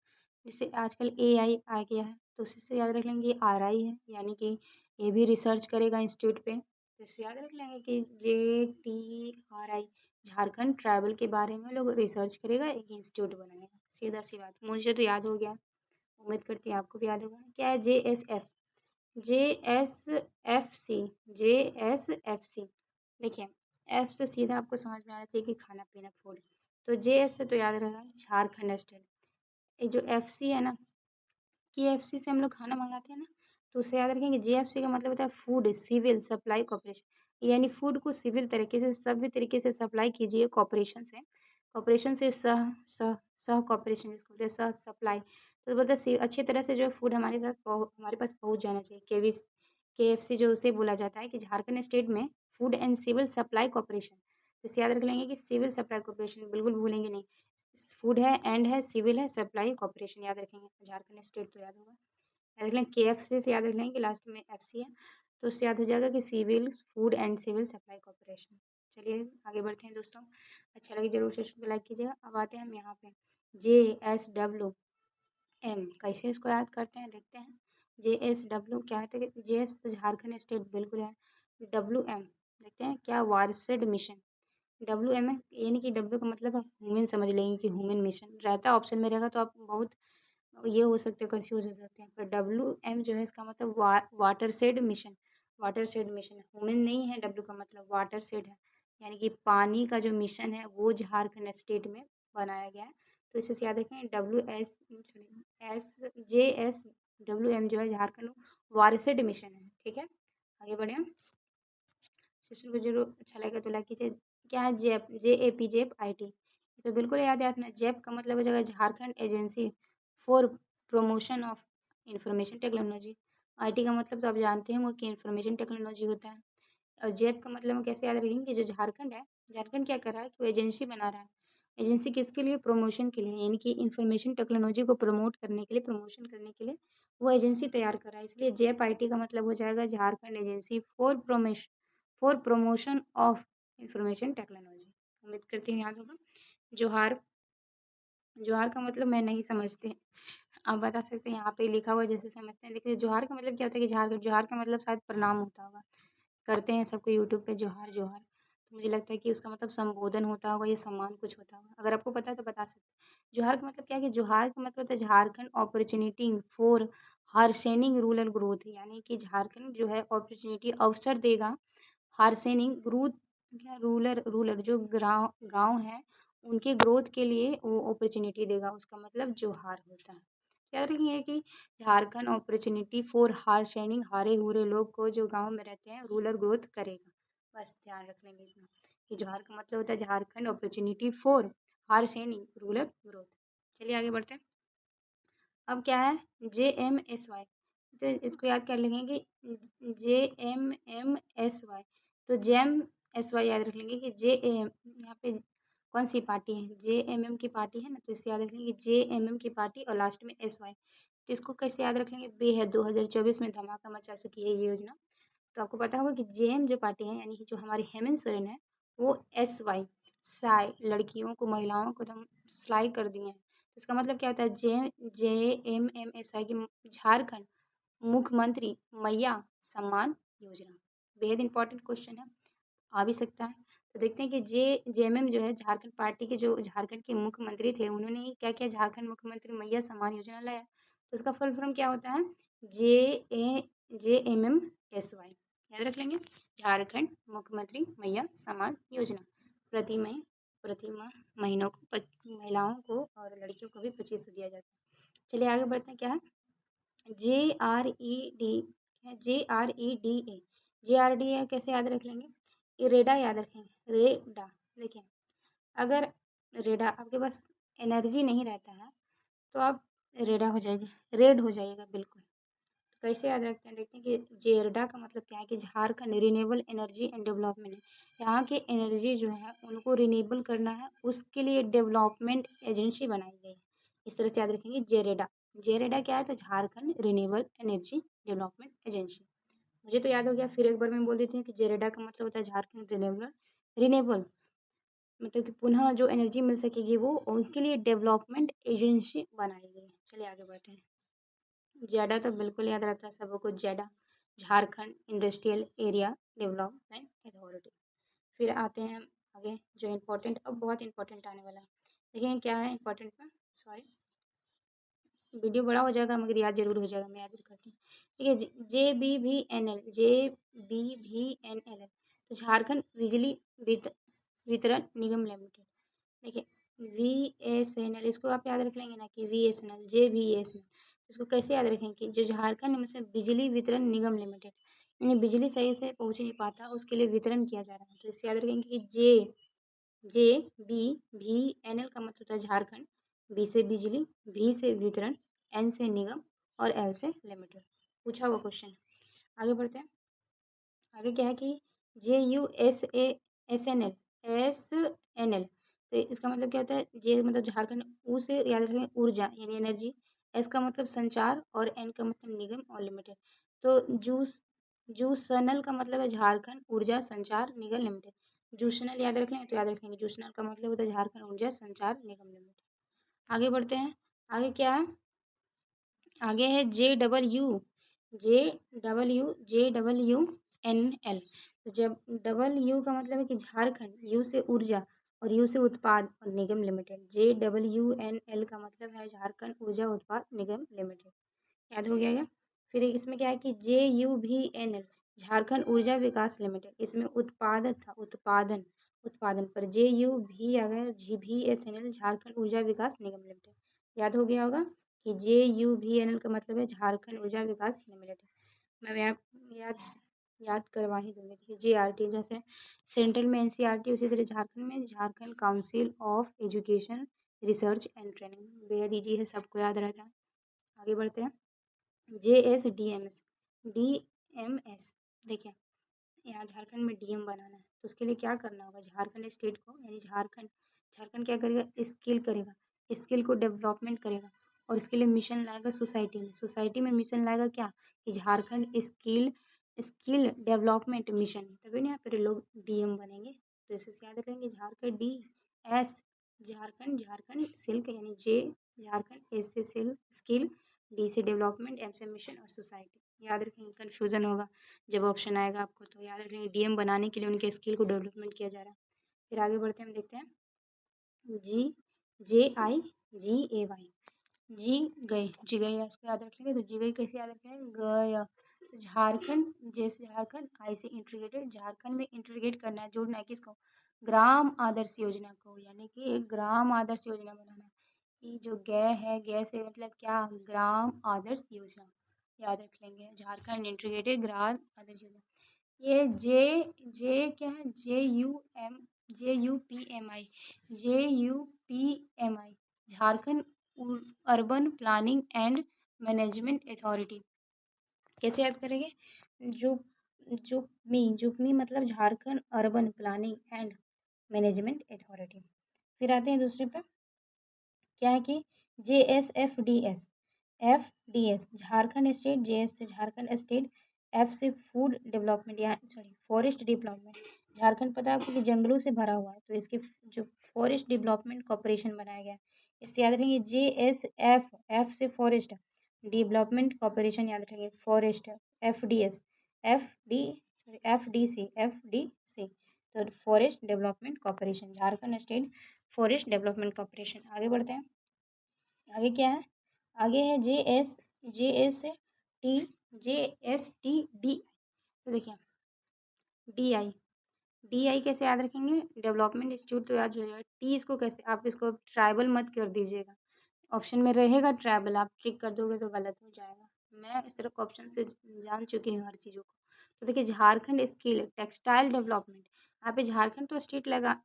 जिससे आजकल AI आ गया है, तो उससे याद रख लेंगे RI है, यानी कि ये भी रिसर्च करेगा इंस्टीट्यूट पे। तो इससे याद रख लेंगे कि JTRI, झारखंड ट्राइबल के बारे में लोग रिसर्च करेगा, एक इंस्टीट्यूट बनाएगा। सीधा सी बात, मुझे तो याद हो गया, उम्मीद करती हूँ आपको भी याद होगा। क्या है? JSF, JSFC, JSFC। देखिए एफ से सीधा आपको समझ में आना चाहिए कि खाना पीना, फूड। तो JS से तो याद रहेगा झारखंड स्टेट। ये जो FC है ना, KFC से हम लोग खाना मंगाते हैं ना, तो उसे याद रखेंगे JFC का मतलब होता है फूड सिविल सप्लाई कॉर्पोरेशन। यानी फूड को सिविल तरीके से, सभ्य तरीके से सप्लाई कीजिए कॉर्पोरेशन से। कॉर्पोरेशन से सह सह सह कॉर्पोरेशन जिसको बोलते हैं, सह सप्लाई। तो बोलते हैं अच्छी तरह से जो फूड हमारे साथ हमारे पास पहुंच जाना चाहिए। KFC जो उसे बोला जाता है कि झारखंड स्टेट में food and civil supply corporation. तो इसे याद रख लेंगे कि सिविल सप्लाई कॉर्पोरेशन, बिल्कुल भूलेंगे नहीं। फूड है, एंड है, सिविल है, सप्लाई कॉर्पोरेशन याद रखेंगे। झारखंड स्टेट तो याद होगा। याद रख लें KFC से याद रख लेंगे कि लास्ट में FC है, तो उससे याद हो जाएगा कि civil food and civil supply corporation. चलिए आगे बढ़ते हैं दोस्तों। अच्छा लगे जरूर सेशन को लाइक कीजिएगा। अब आते हैं हम यहाँ पे JSWM, कैसे इसको याद करते हैं देखते हैं। JSW क्या है? JS तो झारखंड स्टेट बिल्कुल है। WM, देखते हैं क्या, वारसेड मिशन। WM यानी कि W का मतलब आप ह्यूमन समझ लेंगे कि ह्यूमन मिशन रहता, ऑप्शन में रहेगा तो आप बहुत ये हो सकते हैं, कंफ्यूज हो सकते हैं। पर WM जो है इसका मतलब water said mission, water said mission human नहीं है, W का मतलब वाटर सेड है, यानी कि पानी का जो मिशन है वो झारखंड स्टेट में बनाया गया है। तो इसे याद रखें, SJSWM जो है झारखंड वारसेड मिशन है। ठीक है, आगे बढ़े। सेशन को जरूर अच्छा लगे तो लाइक कीजिए। क्या है जेप, JAP जेप IT, तो बिल्कुल याद है अपना जेप का मतलब हो जाएगा Jharkhand agency for promotion of information technology. IT का मतलब तो आप जानते होंगे कि इंफॉर्मेशन टेक्नोलॉजी होता है। और जेप का मतलब हम कैसे याद रखेंगे कि जो झारखंड है, झारखंड क्या कर रहा है कि वो एजेंसी बना रहा है। एजेंसी किसके लिए? प्रमोशन के लिए, यानी कि इंफॉर्मेशन टेक्नोलॉजी को प्रमोट करने के लिए, प्रमोशन करने के लिए वो एजेंसी तैयार कर रहा है। इसलिए जेप IT का मतलब हो जाएगा Jharkhand agency for promotion of information technology. उम्मीद करती हूँ याद होगा। जोहार, जोहार का मतलब मैं नहीं समझती, आप बता सकते हैं, यहाँ पे लिखा हुआ है जैसे समझते हैं। देखिए जोहार का मतलब क्या होता है कि जोहार, जोहार का मतलब शायद प्रणाम होता होगा, करते हैं सबको यूट्यूब पे जोहार जोहार, तो मुझे लगता है कि उसका मतलब संबोधन होता होगा या सम्मान कुछ होता होगा। अगर आपको पता है तो बता सकते हैं। जोहार का मतलब क्या है कि जोहार का मतलब होता है Jharkhand opportunity for harnessing rural growth, यानी कि झारखंड जो है अपॉर्चुनिटी, अवसर देगा हार्सेनिंग ग्रोथ, क्या रूरल, रूरल जो गाँव गाँव है उनके ग्रोथ के लिए वो अपॉर्चुनिटी देगा, उसका मतलब जोहार होता है। याद रखिए कि झारखंड अपॉर्चुनिटी फॉर हार्सेनिंग, हारे हुए लोग को जो गांव में रहते हैं रूरल ग्रोथ करेगा। बस ध्यान रख लेंगे इतना कि जोहार का मतलब होता है Jharkhand opportunity for harnessing rural growth. चलिए आगे बढ़ते हैं। अब क्या है, JMSY, तो इसको याद कर लेंगे कि JMMSY, तो JMSY याद रख लेंगे कि JAM, यहाँ पे कौन सी पार्टी है, JMM की पार्टी है ना, तो इससे याद रख लेंगे JMM की पार्टी और लास्ट में SY। तो इसको कैसे याद रख लेंगे, बेहद 2024 में धमाका मचा चुकी है ये योजना। तो आपको पता होगा कि JM जो पार्टी है, यानी कि जो हमारी हेमंत सोरेन है, वो SY साई, लड़कियों को, महिलाओं को एकदम सिलाई कर दिए हैं। तो इसका मतलब क्या होता है, JMMSY की झारखंड मुख्यमंत्री मैया सम्मान योजना। बेहद इंपॉर्टेंट क्वेश्चन है, आ भी सकता है। तो देखते हैं कि JMM जो है झारखंड पार्टी के, जो झारखंड के मुख्यमंत्री थे, उन्होंने ही क्या किया, झारखंड मुख्यमंत्री मैया सम्मान योजना लाया। तो उसका फुल फॉर्म क्या होता है, JMMSY, याद रख लेंगे, झारखंड मुख्यमंत्री मैया सम्मान योजना। प्रति माह महीनों को महिलाओं को और लड़कियों को भी 2500 दिया जाता है। चलिए आगे बढ़ते हैं। क्या है, JRED, JRDA कैसे याद रख लेंगे, रेडा याद रखेंगे, रेडा। देखिए अगर रेडा आपके पास एनर्जी नहीं रहता है तो आप रेडा हो जाएगा, रेड हो जाइएगा बिल्कुल। तो कैसे याद रखते हैं, देखते हैं कि जेरडा का मतलब क्या है कि Jharkhand renewable energy and development है। यहाँ के एनर्जी जो है उनको रिन्यूएबल करना है, उसके लिए डेवलपमेंट एजेंसी बनाई गई है। इस तरह से याद रखेंगे जेरेडा। जेरेडा क्या है, तो Jharkhand renewable energy development agency. मुझे तो याद हो गया, फिर एक बार मैं बोल देती हूँ कि जेरेडा का मतलब होता है झारखंड रिन्यूएबल, रिन्यूएबल मतलब कि पुनः जो एनर्जी मिल सकेगी वो, उसके लिए डेवलपमेंट एजेंसी बनाई गई है। चलिए आगे बढ़ते हैं। जेडा तो बिल्कुल याद रहता है सबको, जेडा Jharkhand industrial area development authority. फिर आते हैं आगे, जो इम्पोर्टेंट, अब बहुत इंपॉर्टेंट आने वाला है। देखिए क्या है इंपॉर्टेंट में, सॉरी वीडियो बड़ा हो जाएगा मगर याद जरूर हो जाएगा, मैं याद करती हूँ। ठीक है, JBVNL, तो झारखंड बिजली वितरण निगम लिमिटेड। देखिए VSNL, इसको आप याद रख लेंगे ना कि VSNL, JVSNL, इसको कैसे याद रखेंगे कि जो झारखंड में से बिजली वितरण निगम लिमिटेड, यानी बिजली सही से पहुंच नहीं पाता, उसके लिए वितरण किया जा रहा है। तो इसे याद रखेंगे कि JBVNL का मतलब होता है झारखंड, B से बिजली, V से वितरण, N से निगम और L से लिमिटेड। पूछा हुआ क्वेश्चन। आगे बढ़ते हैं। आगे क्या है कि JUSASNL, तो इसका मतलब क्या होता है, जे मतलब झारखंड, U से याद रखेंगे ऊर्जा यानी एनर्जी, S का मतलब संचार और N का मतलब निगम और लिमिटेड। तो जूसनल का मतलब है झारखंड ऊर्जा संचार निगम लिमिटेड। जूसनल याद रख लें तो याद रखेंगे, जूसनल का मतलब होता है झारखंड ऊर्जा संचार निगम लिमिटेड। आगे बढ़ते हैं। आगे क्या है, आगे है JWNL, तो जब डबल यू का मतलब है कि झारखंड, यू से ऊर्जा और यू से उत्पाद और निगम लिमिटेड, JWNL का मतलब है झारखंड ऊर्जा उत्पाद निगम लिमिटेड। याद हो गया क्या? फिर इसमें क्या है कि JUVNL झारखंड ऊर्जा विकास लिमिटेड, इसमें उत्पादन था, उत्पादन, उत्पादन पर JUV आ गया, GVSNL झारखंड ऊर्जा विकास निगम लिमिटेड। याद हो गया होगा कि JUVNL का मतलब है झारखंड ऊर्जा विकास लिमिटेड। मैं याद याद करवा ही दूंगी। देखिए JRT जैसे सेंट्रल में NCRT, उसी तरह झारखंड में Jharkhand council of education research and training, बेहद ईजी है, सबको याद रहता है। आगे बढ़ते हैं। JSDMS, DMS, देखिए यहाँ झारखंड में डीएम बनाना है, तो उसके लिए क्या करना होगा, झारखंड स्टेट को, यानी झारखंड झारखंड क्या करेगा, स्किल करेगा, स्किल को डेवलपमेंट करेगा, और इसके लिए मिशन लाएगा सोसाइटी में, सोसाइटी में मिशन लाएगा क्या, कि Jharkhand skill skill development mission, तभी ना यहाँ पर लोग डीएम बनेंगे। तो इसे याद रखेंगे, झारखंड DS, झारखंड, झारखंड सिल्क, यानी J झारखंड, S से स्किल, D से डेवलपमेंट, M से मिशन और सोसाइटी। याद रखेंगे, कंफ्यूजन होगा जब ऑप्शन आएगा आपको, तो याद रखेंगे डीएम बनाने के लिए उनके स्किल को डेवलपमेंट किया जा रहा है। फिर आगे बढ़ते हैं, हम देखते हैं JIGAY, जी गए, जी गए, इसको याद रखेंगे। तो जी गई कैसे याद रखेंगे, गया, तो झारखंड, जैसे झारखंड, आई से इंटीग्रेटेड, झारखंड में इंटीग्रेट करना है, जोड़ना है किसको, ग्राम आदर्श योजना को, यानी कि एक ग्राम आदर्श योजना बनाना है। ये जो गए है, गए से मतलब क्या, ग्राम आदर्श योजना, याद रख लेंगे, झारखंड इंटीग्रेटेड ग्राम आदर्श योजना। ये जे क्या है, JUPMI, Jharkhand urban planning and management authority. कैसे याद करेंगे, जो जुपमी मतलब Jharkhand urban planning and management authority. फिर आते हैं दूसरे पे, क्या है कि FDS झारखंड स्टेट, JS से झारखंड स्टेट, F से फूड डेवलपमेंट, या सॉरी फॉरेस्ट डेवलपमेंट, झारखंड पता है आपको कि जंगलों से भरा हुआ है, तो इसके जो फॉरेस्ट डेवलपमेंट कॉर्पोरेशन बनाया गया है, इससे याद रखेंगे JSF, F से फॉरेस्ट, डेवलपमेंट कॉर्पोरेशन, याद रखेंगे फॉरेस्ट, FDS, FDC, तो forest development corporation, Jharkhand state forest development corporation. आगे बढ़ते हैं, आगे क्या है, आगे है JSTD, तो देखिए DI कैसे याद रखेंगे, डेवलपमेंट इंस्टीट्यूट, तो याद हो जाएगा। टी इसको कैसे, आप इसको ट्राइबल मत कर दीजिएगा, ऑप्शन में रहेगा ट्राइबल, आप ट्रिक कर दोगे तो गलत हो जाएगा। मैं इस तरह ऑप्शन से जान चुकी हूँ हर चीज़ों को। तो देखिए झारखंड स्किल टेक्सटाइल डेवलपमेंट, यहाँ पे झारखंड तो स्टेट लगा,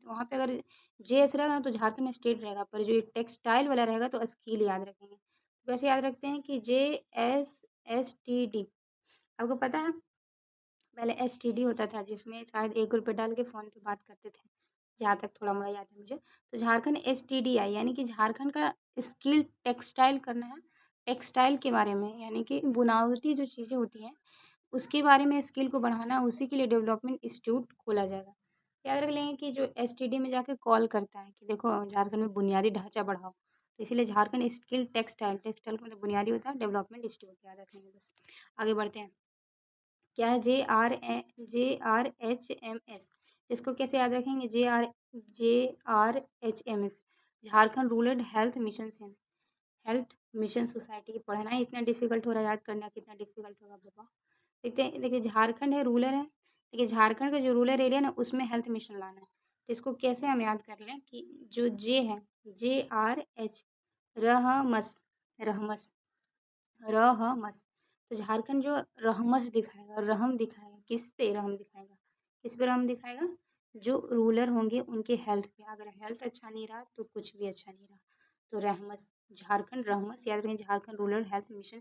वहाँ पे अगर JS रहेगा तो झारखंड स्टेट रहेगा, पर जो टेक्सटाइल वाला रहेगा तो स्किल याद रखेंगे। तो कैसे याद रखते हैं कि JSSTD, आपको पता है पहले STD होता था, जिसमें शायद 1 रुपये डाल के फ़ोन पे बात करते थे, जहाँ तक थोड़ा मोड़ा याद है मुझे। तो झारखंड STDI, यानी कि झारखंड का स्किल टेक्सटाइल करना है, टेक्सटाइल के बारे में, यानी कि बुनावटी जो चीज़ें होती हैं उसके बारे में स्किल को बढ़ाना, उसी के लिए डेवलपमेंट इंस्टीट्यूट खोला जाएगा। याद रख लेंगे कि जो STD में जाके कॉल करता है कि देखो झारखंड में बुनियादी ढांचा बढ़ाओ, तो इसीलिए झारखंड स्किल टेक्सटाइल, टेक्सटाइल का मतलब बुनियादी होता है, डेवलपमेंट इंस्टीट्यूट, याद रखेंगे बस। आगे बढ़ते हैं, क्या है JRHMS, इसको कैसे याद रखेंगे, JRHMS Jharkhand rural health mission से, हेल्थ मिशन सोसाइटी, पढ़ना ही इतना डिफिकल्ट हो रहा है, याद करना कितना डिफिकल्ट होगा बाबा। देखते हैं, देखिए झारखंड है, रूरल है, देखिए झारखंड का जो रूरल एरिया ना उसमें हेल्थ मिशन लाना है, तो इसको कैसे हम याद कर लें कि जो जे है, JRH, रहमस, रहमस, रहमस, तो झारखंड जो रहमस दिखाएगा, रहम दिखाएगा, किस पे रहम दिखाएगा, किस पे रहम दिखाएगा, जो रूलर होंगे उनके हेल्थ पे, अगर हेल्थ अच्छा नहीं रहा तो कुछ भी अच्छा नहीं रहा, तो रहमस, झारखंड रहमस, याद रखें Jharkhand rural health mission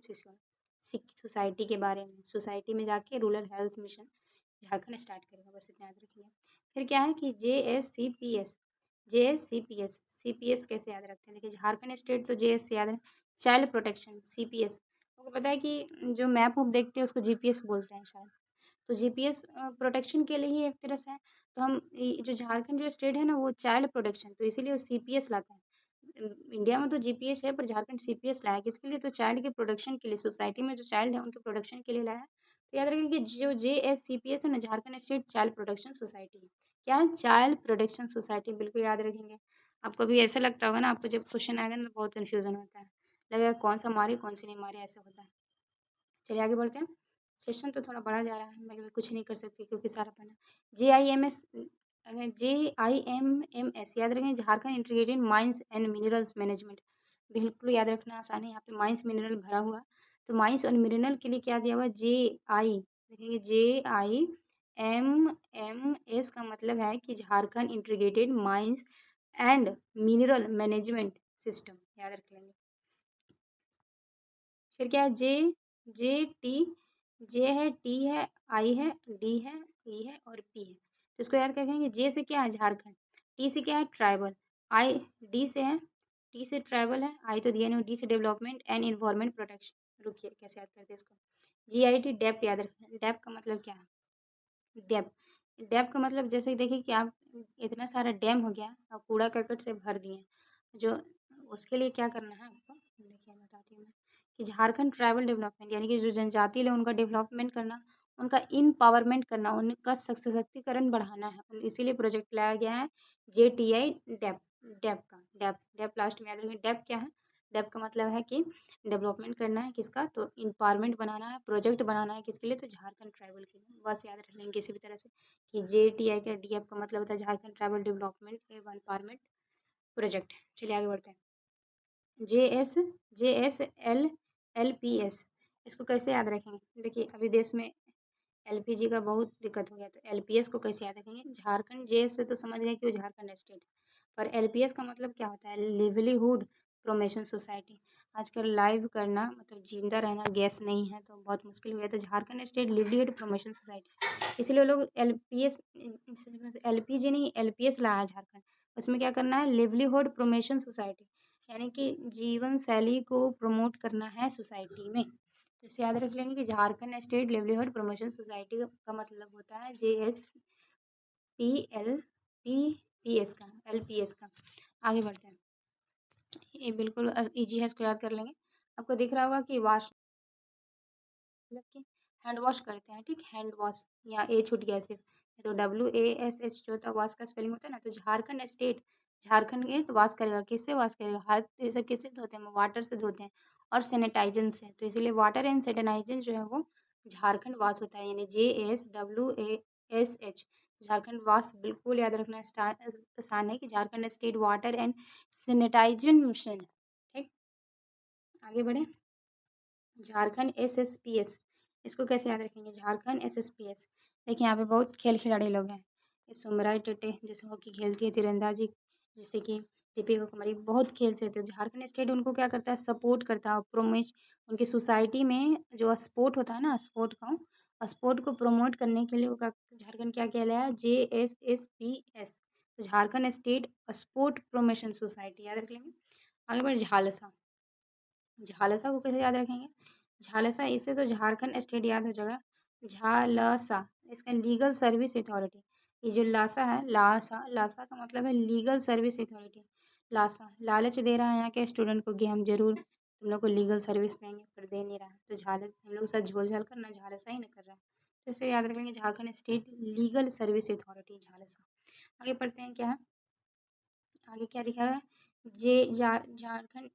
society के बारे में, सोसाइटी में जाके rural health mission Jharkhand start करेगा, बस इतना याद रखिए। फिर क्या है कि CPS कैसे याद रखते हैं, देखिए झारखंड स्टेट तो JS से याद है, चाइल्ड प्रोटेक्शन, CPS, आपको पता है कि जो मैप वूप देखते हैं उसको GPS बोलते हैं शायद, तो GPS प्रोटेक्शन के लिए ही एक तरह से है। तो हम जो झारखंड जो स्टेट है ना वो चाइल्ड प्रोटेक्शन, तो इसीलिए वो CPS लाता है। इंडिया में तो GPS है, पर झारखंड CPS लाया, किसके लिए, तो चाइल्ड के प्रोटेक्शन के लिए, सोसाइटी में जो चाइल्ड है उनके प्रोटेक्शन के लिए लाया है, तो याद रखेंगे कि जो JSCPS है ना, Jharkhand state child protection society है। क्या है? चाइल्ड प्रोटेक्शन सोसाइटी, बिल्कुल याद रखेंगे। आपको भी ऐसा लगता होगा ना, आपको जब क्वेश्चन आएगा ना तो बहुत कंफ्यूजन होता है, लगेगा कौन सा मारे कौन सा नहीं मारे, ऐसा होता है। चलिए आगे बढ़ते हैं। सेशन तो थोड़ा बड़ा जा रहा है, मैं कुछ नहीं कर सकती क्योंकि सारा पढ़ना। JIMS, JIMMS याद रखें, Jharkhand integrated mines and minerals management. बिल्कुल याद रखना आसान है, यहाँ पे माइंस मिनरल भरा हुआ, तो माइंस और मिनरल के लिए क्या दिया हुआ? JI, देखेंगे JIMMS का मतलब है कि Jharkhand integrated mines and mineral management system, याद रख लेंगे। फिर क्या है? J J है, T है, I है, D है, E है और P है। तो इसको याद रखेंगे। J से क्या है? झारखंड। T से क्या है? ट्राइबल। I, D से है, T से ट्राइबल है, I तो दिया नहीं, D से डेवलपमेंट एंड इन्वायरमेंट प्रोटेक्शन। रुकिए कैसे याद करते हैं इसको? GIT डेप याद रखें। डेप का मतलब क्या है? डेप, डेप का मतलब जैसे देखिए कि आप इतना सारा डैम हो गया और कूड़ा करकट से भर दिए, जो उसके लिए क्या करना है आपको, देखिए बताती हूँ मैं, कि झारखंड ट्राइबल डेवलपमेंट यानी कि जो जनजाति है उनका डेवलपमेंट करना, उनका इम्पावरमेंट करना, उनका सशक्तिकरण बढ़ाना है, इसीलिए प्रोजेक्ट लाया गया है JTI डेप। डेप का डेप, डेप लास्ट में याद रखें। डेप क्या है? डेप का मतलब है कि डेवलपमेंट करना है किसका, तो इम्पावरमेंट बनाना है, प्रोजेक्ट बनाना है किसके लिए, तो झारखंड ट्राइबल के लिए। बस याद रख लेंगे किसी भी तरह से कि JTI का DF का मतलब होता है झारखंड ट्राइबल डेवलपमेंट एवं इम्पावरमेंट प्रोजेक्ट। चलिए आगे बढ़ते हैं। JSLPS, इसको कैसे याद रखेंगे? देखिए अभी देश में LPG का बहुत दिक्कत हो गया, तो LPS को कैसे याद रखेंगे? झारखंड, JS से तो समझ गए कि वो झारखंड स्टेट, पर LPS का मतलब क्या होता है? Livelihood promotion society. आजकल लाइव करना मतलब जिंदा रहना गैस नहीं है तो बहुत मुश्किल हो गया, तो Jharkhand state livelihood promotion society, इसीलिए लोग LPS, LPG नहीं LPS लाया झारखंड। उसमें क्या करना है? लिवलीहुड प्रमोशन सोसाइटी, यानी कि जीवन शैली को प्रमोट करना है सोसाइटी में। तो इसे याद रख लेंगे कि Jharkhand state livelihood promotion society का मतलब होता है JSPLPPS का, LPS का। आगे बढ़ते हैं, ये बिल्कुल इजी है, इसको याद कर लेंगे। आपको दिख रहा होगा कि वाश मतलब कि हैंड वॉश करते हैं, ठीक, हैंड वॉश, यहाँ ए छूट गया सिर्फ, तो WASH जो होता है वॉश का स्पेलिंग होता है ना, तो झारखंड स्टेट, झारखंड के वॉश करेगा, किससे वॉश करेगा? हाथ ये सब किससे धोते हैं? वाटर से धोते हैं और सैनिटाइजन से, तो इसीलिए वाटर एंड सैनिटाइजन जो है वो झारखंड वॉश होता है, यानी JSWASH, झारखंड वॉश। बिल्कुल याद रखना आसान है कि Jharkhand state water and sanitation mission, ठीक। आगे बढ़े। झारखंड SSPS, इसको कैसे याद रखेंगे? झारखंड SSPS, देखिए यहाँ पे बहुत खेल खिलाड़ी लोग हैं, ये सुमराई टेटे जैसे हॉकी खेलती है, तीरंदाजी जैसे कि दीपिका कुमारी, बहुत खेल से थे। झारखंड स्टेट उनको क्या करता है? सपोर्ट करता है, प्रोमेश उनकी सोसाइटी में जो स्पोर्ट होता है ना, स्पोर्ट को प्रमोट करने के लिए वो झारखंड क्या कहलाया? JSSPS, तो Jharkhand state sport promotion society, याद रख लेंगे। आगे बढ़े। झालसा, झालसा को कैसे याद रखेंगे? झालसा, इससे तो झारखंड स्टेट याद हो जाएगा। झालसा, इसका लीगल सर्विस अथॉरिटी, ये जो लासा है, लासा, लासा का मतलब है लीगल सर्विस अथॉरिटी। लासा लालच दे रहा है यहाँ के स्टूडेंट को कि हम जरूर तुम लोग को लीगल सर्विस देंगे, पर दे नहीं रहा है, तो झालस हम लोग साथ झोल झाल करना, झालसा ही नहीं कर रहा है, तो इसे याद रखेंगे Jharkhand state legal service authority, Jhalsa. आगे पढ़ते हैं क्या है, आगे क्या लिखा है? झारखंड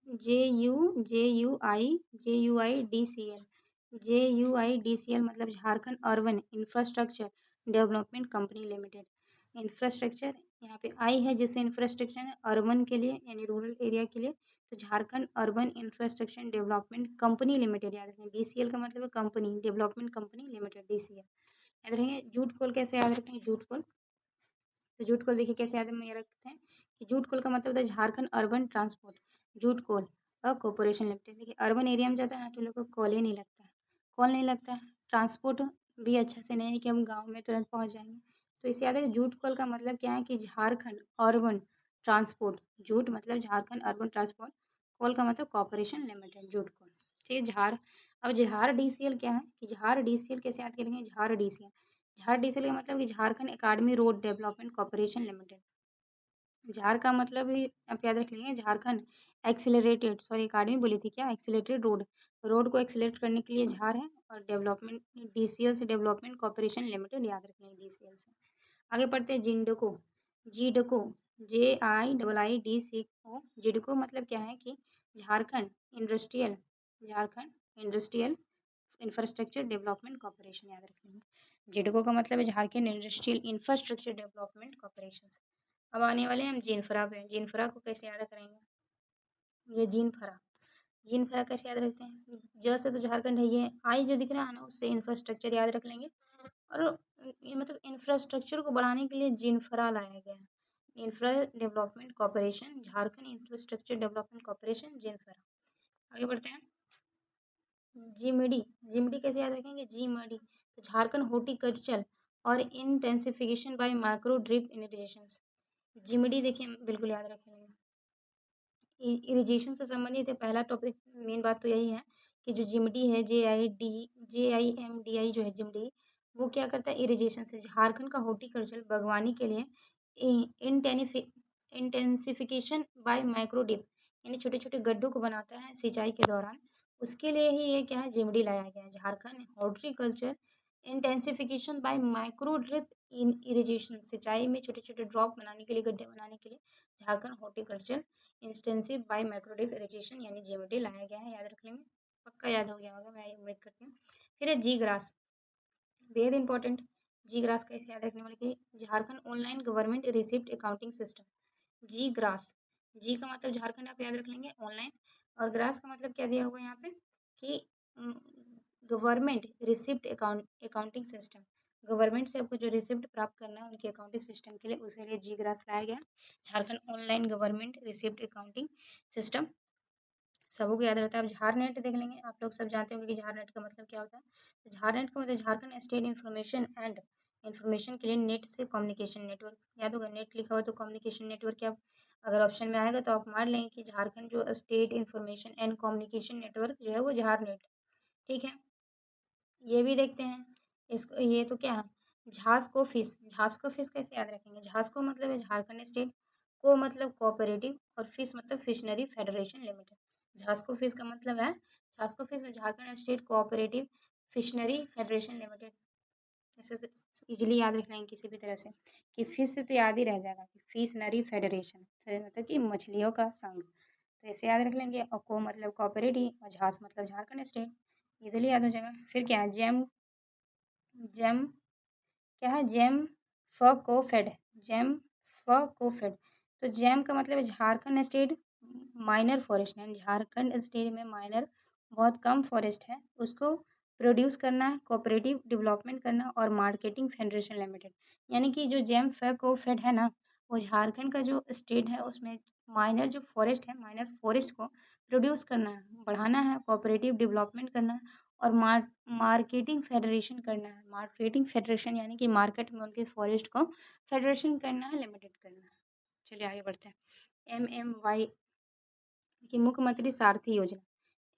JUIDCL मतलब Jharkhand urban infrastructure development company limited. Infrastructure यहाँ पे आई है, जिससे इंफ्रास्ट्रक्चर है अर्बन के लिए यानी रूरल एरिया के लिए, तो Jharkhand urban infrastructure development company limited, याद रखें। DCL का मतलब है company, development company limited, DCL। याद रखेंगे। जूट कोल कैसे याद रखेंगे? जूट कोल, तो जूट कोल देखिए कैसे याद में रखते हैं कि जूट कोल का मतलब होता है झारखंड अर्बन ट्रांसपोर्ट जूट कोल कॉर्पोरेशन लिमिटेड। देखिए अर्बन एरिया में जाता है ना तो लोग को कॉल ही नहीं लगता है, कॉल नहीं लगता है, ट्रांसपोर्ट भी अच्छा से नहीं है कि हम गाँव में तुरंत पहुँच जाएंगे, तो इसे याद है। जूट कोल का मतलब क्या है कि झारखंड अर्बन ट्रांसपोर्ट, जूट मतलब झारखंड अर्बन ट्रांसपोर्ट, कोल का मतलब कॉर्पोरेशन लिमिटेड, जूट कोल। ठीक है। झार, अब झार DCL क्या है कि झार DCL कैसे याद करेंगे? झार DCL, झार DCL का मतलब कि Jharkhand academy road development corporation limited. झार का मतलब ही आप याद रख लेंगे, झारखंड अकेडमी बोली थी क्या, एक्सीलरेटेड रोड को एक्सीलरेट करने के लिए झार है, और डेवलपमेंट डीसीएल से डेवलपमेंट कॉर्पोरेशन लिमिटेड, याद रखना डीसीएल से। आगे पढ़ते हैं जिंडको। जीडको, JIIIDCO, जिडको मतलब क्या है कि Jharkhand industrial infrastructure development corporation, याद रखेंगे। जिडको का मतलब है Jharkhand industrial infrastructure development corporation. अब आने वाले हैं हम जिनफ्रा पे। जिनफ्रा को कैसे याद करेंगे, ये जिनफ्रा कैसे याद रखते हैं, ज से तो झारखंड है, ये आई जो दिख रहा है ना उससे इंफ्रास्ट्रक्चर याद रख लेंगे। और ये मतलब इंफ्रास्ट्रक्चर को बढ़ाने के लिए जिनफ्रा लाया गया है, infra development corporation, Jharkhand infrastructure development corporation, जिनफ्रा। आगे बढ़ते हैं, जिमडी कैसे याद रखेंगे, जिमडी तो झारखंड हॉर्टिकल्चर और intensification by micro drip irrigation. जिमडी देखिए बिल्कुल याद रखेंगे, इरिगेशन से संबंधित है। पहला टॉपिक, मेन बात तो यही है कि जो जिमडी है, JIMDI जो है जिमडी, वो क्या करता है, इरिगेशन से झारखंड का हॉर्टिकल्चर बागवानी के लिए इंटेंसिफिकेशन बाय माइक्रो डिप, यानी छोटे छोटे गड्ढों को बनाता है सिंचाई के दौरान। उसके लिए ही ये क्या है, जिमडी लाया गया है। Jharkhand horticulture intensification by micro drip in irrigation, सिंचाई में छोटे छोटे ड्रॉप बनाने के लिए, गड्ढे बनाने के लिए Jharkhand horticulture intensive bye micro drip irrigation यानी जिमडी लाया गया है, याद रख लेंगे। पक्का याद हो गया होगा, मैं उम्मीद करती हूँ। फिर है जी ग्रास, बेहद इंपॉर्टेंट। जी ग्रास कैसे याद रखने वाले कि Jharkhand online government receipt accounting system, G ग्रास। जी का मतलब झारखंड आप याद रख लेंगे ऑनलाइन, और ग्रास का मतलब क्या दिया होगा यहाँ पे कि government receipt accounting system, government से आपको जो रिसिप्ट प्राप्त करना है उनके अकाउंटिंग सिस्टम के लिए, उसी लिए जी ग्रास लाया गया। Jharkhand online government receipt accounting system सबको याद रहता है। अब झारनेट देख लेंगे, आप लोग सब जानते होंगे कि झारनेट का मतलब क्या होता है। तो झारनेट का मतलब झारखंड स्टेट इंफॉर्मेशन के लिए नेट से कम्युनिकेशन नेटवर्क, याद होगा नेट लिखा हुआ तो कम्युनिकेशन नेटवर्क क्या, अगर ऑप्शन में आएगा तो आप मान लेंगे कि झारखंड जो state information and communication network जो है वो झारनेट, ठीक है। ये भी देखते हैं, इसको ये तो क्या है, झांसको फिश कैसे याद रखेंगे, झांसको मतलब है झारखंड स्टेट, को मतलब कोऑपरेटिव, और फिश मतलब फिशनरी फेडरेशन लिमिटेड। झांसको फिश का मतलब है, झांसको fish Jharkhand state cooperative fishery federation limited. ऐसे इजीली याद रख लेंगे किसी भी तरह से, कि फिश से तो याद ही रह जाएगा कि फिशनरी फेडरेशन मतलब कि मछलियों का संघ, तो ऐसे याद रख लेंगे। और को मतलब कोऑपरेटिव, और झांस मतलब झारखंड स्टेट, इजीली याद हो जाएगा। फिर क्या है, जेम क्या है, जेम फकोफेड। तो जेम का मतलब है झारखंड स्टेट माइनर फॉरेस्ट है, झारखंड स्टेट में माइनर बहुत कम फॉरेस्ट है, उसको प्रोड्यूस करना है, कोऑपरेटिव डेवलपमेंट करना, और मार्केटिंग फेडरेशन लिमिटेड। यानी कि जो जेम फकोफेड है ना, वो झारखंड का जो स्टेट है उसमें माइनर जो फॉरेस्ट है, माइनर फॉरेस्ट को प्रोड्यूस करना है, बढ़ाना है, कोऑपरेटिव डेवलपमेंट करना है, और मार्केटिंग फेडरेशन करना है। मार्केटिंग फेडरेशन यानी कि मार्केट में उनके फॉरेस्ट को फेडरेशन करना है, लिमिटेड करना है। चलिए आगे बढ़ते हैं। MMY की मुख्यमंत्री सारथी योजना,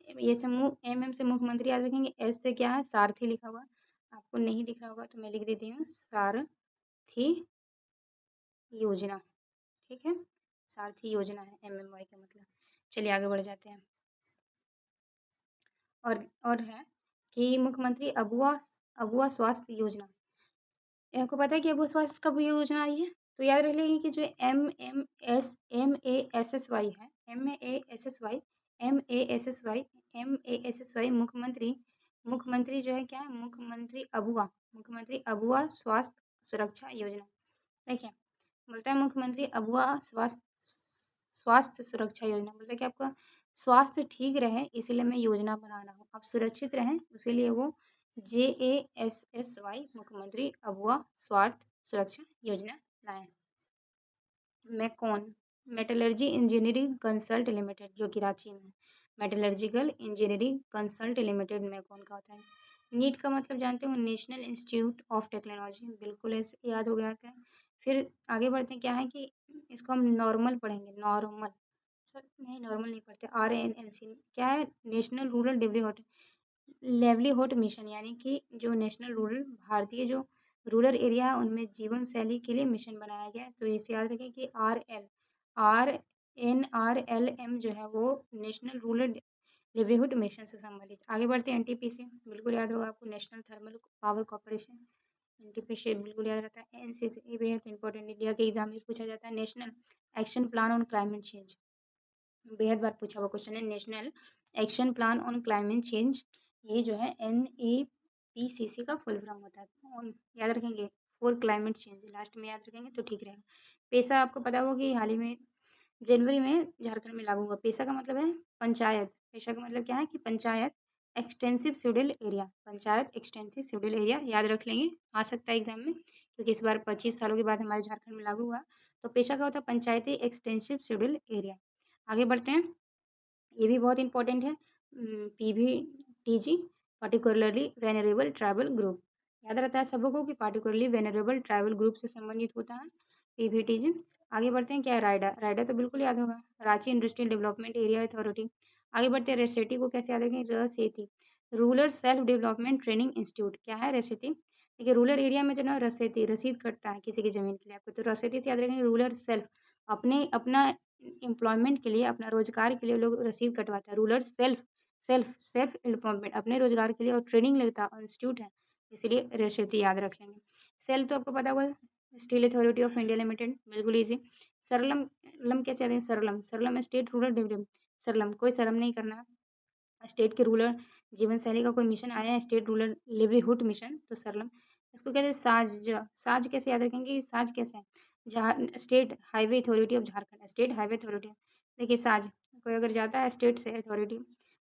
ये समूह MM से मुख्यमंत्री याद रखेंगे, S से क्या है, सारथी लिखा हुआ, आपको नहीं दिख रहा होगा तो मैं लिख देती हूँ, सारथी योजना, ठीक है, सारथी योजना है MMY का मतलब। चलिए आगे बढ़ जाते हैं। और है कि मुख्यमंत्री अगुआ स्वास्थ्य योजना, आपको पता है कि अगुआ स्वास्थ्य कब योजना आई है, तो याद रख लेंगे कि जो MASSY है, MASSY मुख्यमंत्री जो है क्या है, मुख्यमंत्री अगुआ स्वास्थ्य सुरक्षा योजना। देखिए बोलता है मुख्यमंत्री अगुआ स्वास्थ्य सुरक्षा योजना, बोलता है कि आपका स्वास्थ्य ठीक रहे इसलिए मैं योजना बना रहा हूँ, आप सुरक्षित रहें इसीलिए वो JASSY मुख्यमंत्री अगुआ स्वास्थ्य सुरक्षा योजना लाए। MECON metallurgy engineering consult limited, जो कि रांची में है, metallurgical engineering consult limited MECON का होता है। नीट का मतलब जानते हो, नेशनल इंस्टीट्यूट ऑफ टेक्नोलॉजी, बिल्कुल ऐसे याद हो गया क्या। फिर आगे बढ़ते हैं, क्या है कि इसको हम नॉर्मल पढ़ेंगे, नॉर्मल नहीं, नॉर्मल नहीं पढ़ते, RNLC क्या है, नेशनल रूरल लेवलीहुड मिशन, यानी कि जो नेशनल रूरल भारतीय जो रूरल एरिया है उनमें जीवन शैली के लिए मिशन बनाया गया है, तो इसे याद रखें कि RL NRLM जो है वो नेशनल रूरल लिवलीहुड मिशन से संबंधित। आगे बढ़ते हैं एनटीपीसी, बिल्कुल याद होगा आपको, national thermal power corporation. NTPC बिल्कुल याद रहता है। एनसीसी ये भी है तो इंपॉर्टेंट, इंडिया के एग्जाम में पूछा जाता है। National action plan on climate change, बेहद बार पूछा हुआ क्वेश्चन है। National action plan on climate change, ये जो है NAPCC का फुल फॉर्म होता है। और याद रखेंगे फॉर क्लाइमेट चेंज, लास्ट में याद रखेंगे तो ठीक रहेगा। पेशा आपको पता होगा कि हाल ही में जनवरी में झारखंड में लागू हुआ। पेशा का मतलब है पंचायत, पेशा का मतलब क्या है कि panchayat extensive schedule area, panchayat extensive schedule area याद रख लेंगे, आ सकता है एग्जाम में, क्योंकि इस बार 25 सालों के बाद हमारे झारखंड में लागू हुआ। तो पेशा का होता है पंचायती एक्सटेंसिव शेड्यूल एरिया। आगे बढ़ते हैं, ये भी बहुत इंपॉर्टेंट है। PVTG, particularly venerable tribal group, याद रहता है सबको कि पार्टिकुलरली वेनरेबल ट्राइबल ग्रुप से संबंधित होता है PVTG। आगे बढ़ते हैं, क्या है रायडा, रायडा तो बिल्कुल याद होगा, Ranchi industrial development area authority. आगे बढ़ते हैं रेसेटी को कैसे याद रखें, रसेती, rural self development training institute, क्या है रेसेटी। देखिए रूरल एरिया में जो ना रसेती रसीद कटता है किसी की जमीन के लिए आपको, तो रसेती से याद रखेंगे रूरल सेल्फ, अपने अपना एम्प्लॉयमेंट के लिए, अपना रोजगार के लिए लोग रसीद कटवाते हैं। Rural self self self employment, अपने रोजगार के लिए, और ट्रेनिंग लेता इंस्टीट्यूट है, इसलिए रसेती याद रख लेंगे। सेल तो आपको पता होगा, steel authority of India limited, बिल्कुल ईजी। सरलम, लम कैसे आते हैं, सरलम, सरलम स्टेट रूरल डेवलपमेंट, सरलम कोई शर्म नहीं करना, स्टेट के रूरल जीवन शैली का कोई मिशन आया है, स्टेट रूरल लिवलीहुड मिशन, तो सरलम। इसको कहते हैं साज, साज कैसे याद रखेंगे, साज कैसे है, state highway authority of Jharkhand, state highway authority. देखिए साज, कोई अगर जाता है स्टेट से अथॉरिटी,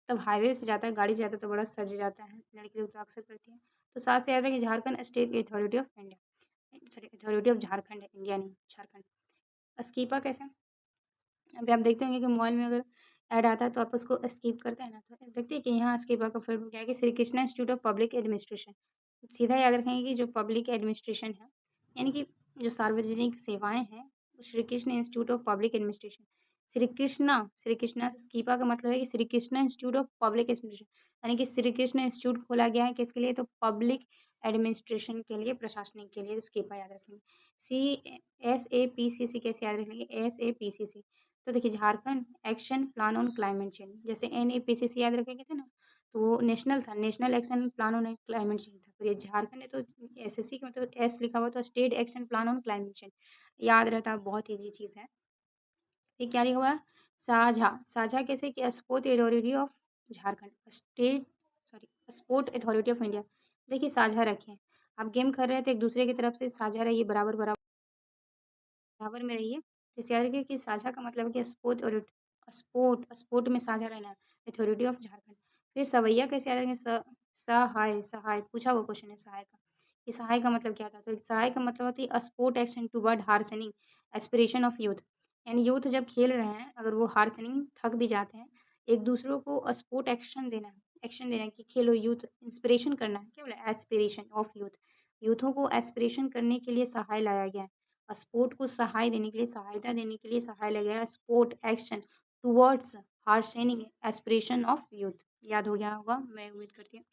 तब हाईवे से जाता है, गाड़ी से जाता है तो बड़ा सज जाता है, लड़की लोग तो अक्सर करती है। तो साज से याद रखें Jharkhand state authority of India, sorry authority of Jharkhand है, इंडिया नहीं झारखंड। स्कीपा कैसे, अभी आप देखते होंगे कि मोबाइल में अगर ऐड आता है तो आप उसको स्किप करते हैं ना, तो देखते हैं कि यहाँ स्कीपा का फुल फॉर्म क्या है कि Shri Krishna institute of public administration. सीधा याद रखेंगे कि जो पब्लिक एडमिनिस्ट्रेशन है, यानी कि जो सार्वजनिक सेवाएं हैं, Shri Krishna institute of public administration. Shri Krishna स्कीपा का मतलब है कि Shri Krishna institute of public administration, यानी कि श्री कृष्ण इंस्टीट्यूट खोला गया है किसके लिए, तो पब्लिक एडमिनिस्ट्रेशन के लिए, प्रशासनिक के लिए, स्कीपा याद रखेंगे। SAPCC कैसे याद रखेंगे, SAPCC, तो देखिए Jharkhand action plan on climate change, जैसे NAPCC याद रखेंगे थे ना, तो वो नेशनल था, national action plan on climate change था। फिर ये झारखंड है तो SSC का मतलब S लिखा हुआ, तो state action plan on climate change याद रहता है, बहुत ईजी चीज है। फिर क्या लिखा हुआ है, साझा, साझा कैसे कि sport authority of Jharkhand, state sorry sport authority of India. देखिए साझा रखें, आप गेम कर रहे हैं तो एक दूसरे की तरफ से साझा रहिए, बराबर बराबर बराबर में रहिए। तो इसे याद रखिए कि साझा का मतलब है कि स्पोर्ट, और स्पोर्ट स्पोर्ट में साझा रहना, अथॉरिटी ऑफ झारखंड। फिर सवैया कैसे याद रखेंगे, सहाय, सहाय पूछा हुआ क्वेश्चन है सहाय का, कि सहाय का मतलब क्या था, तो सहाय का मतलब होती है sport action toward harnessing aspiration of youth, यानी यूथ जब खेल रहे हैं अगर वो हार्सनिंग थक भी जाते हैं, एक दूसरों को स्पोर्ट एक्शन देना है, एक्शन देना है कि खेलो, यूथ इंस्पिरेशन करना है, क्या बोला, एस्पिरेशन ऑफ यूथ, यूथों को एस्पिरेशन करने के लिए सहाय लाया गया है, स्पोर्ट को सहाय देने के लिए, सहायता देने के लिए सहाय लगा है, sport action towards harnessing aspiration of youth, याद हो गया होगा मैं उम्मीद करती हूँ।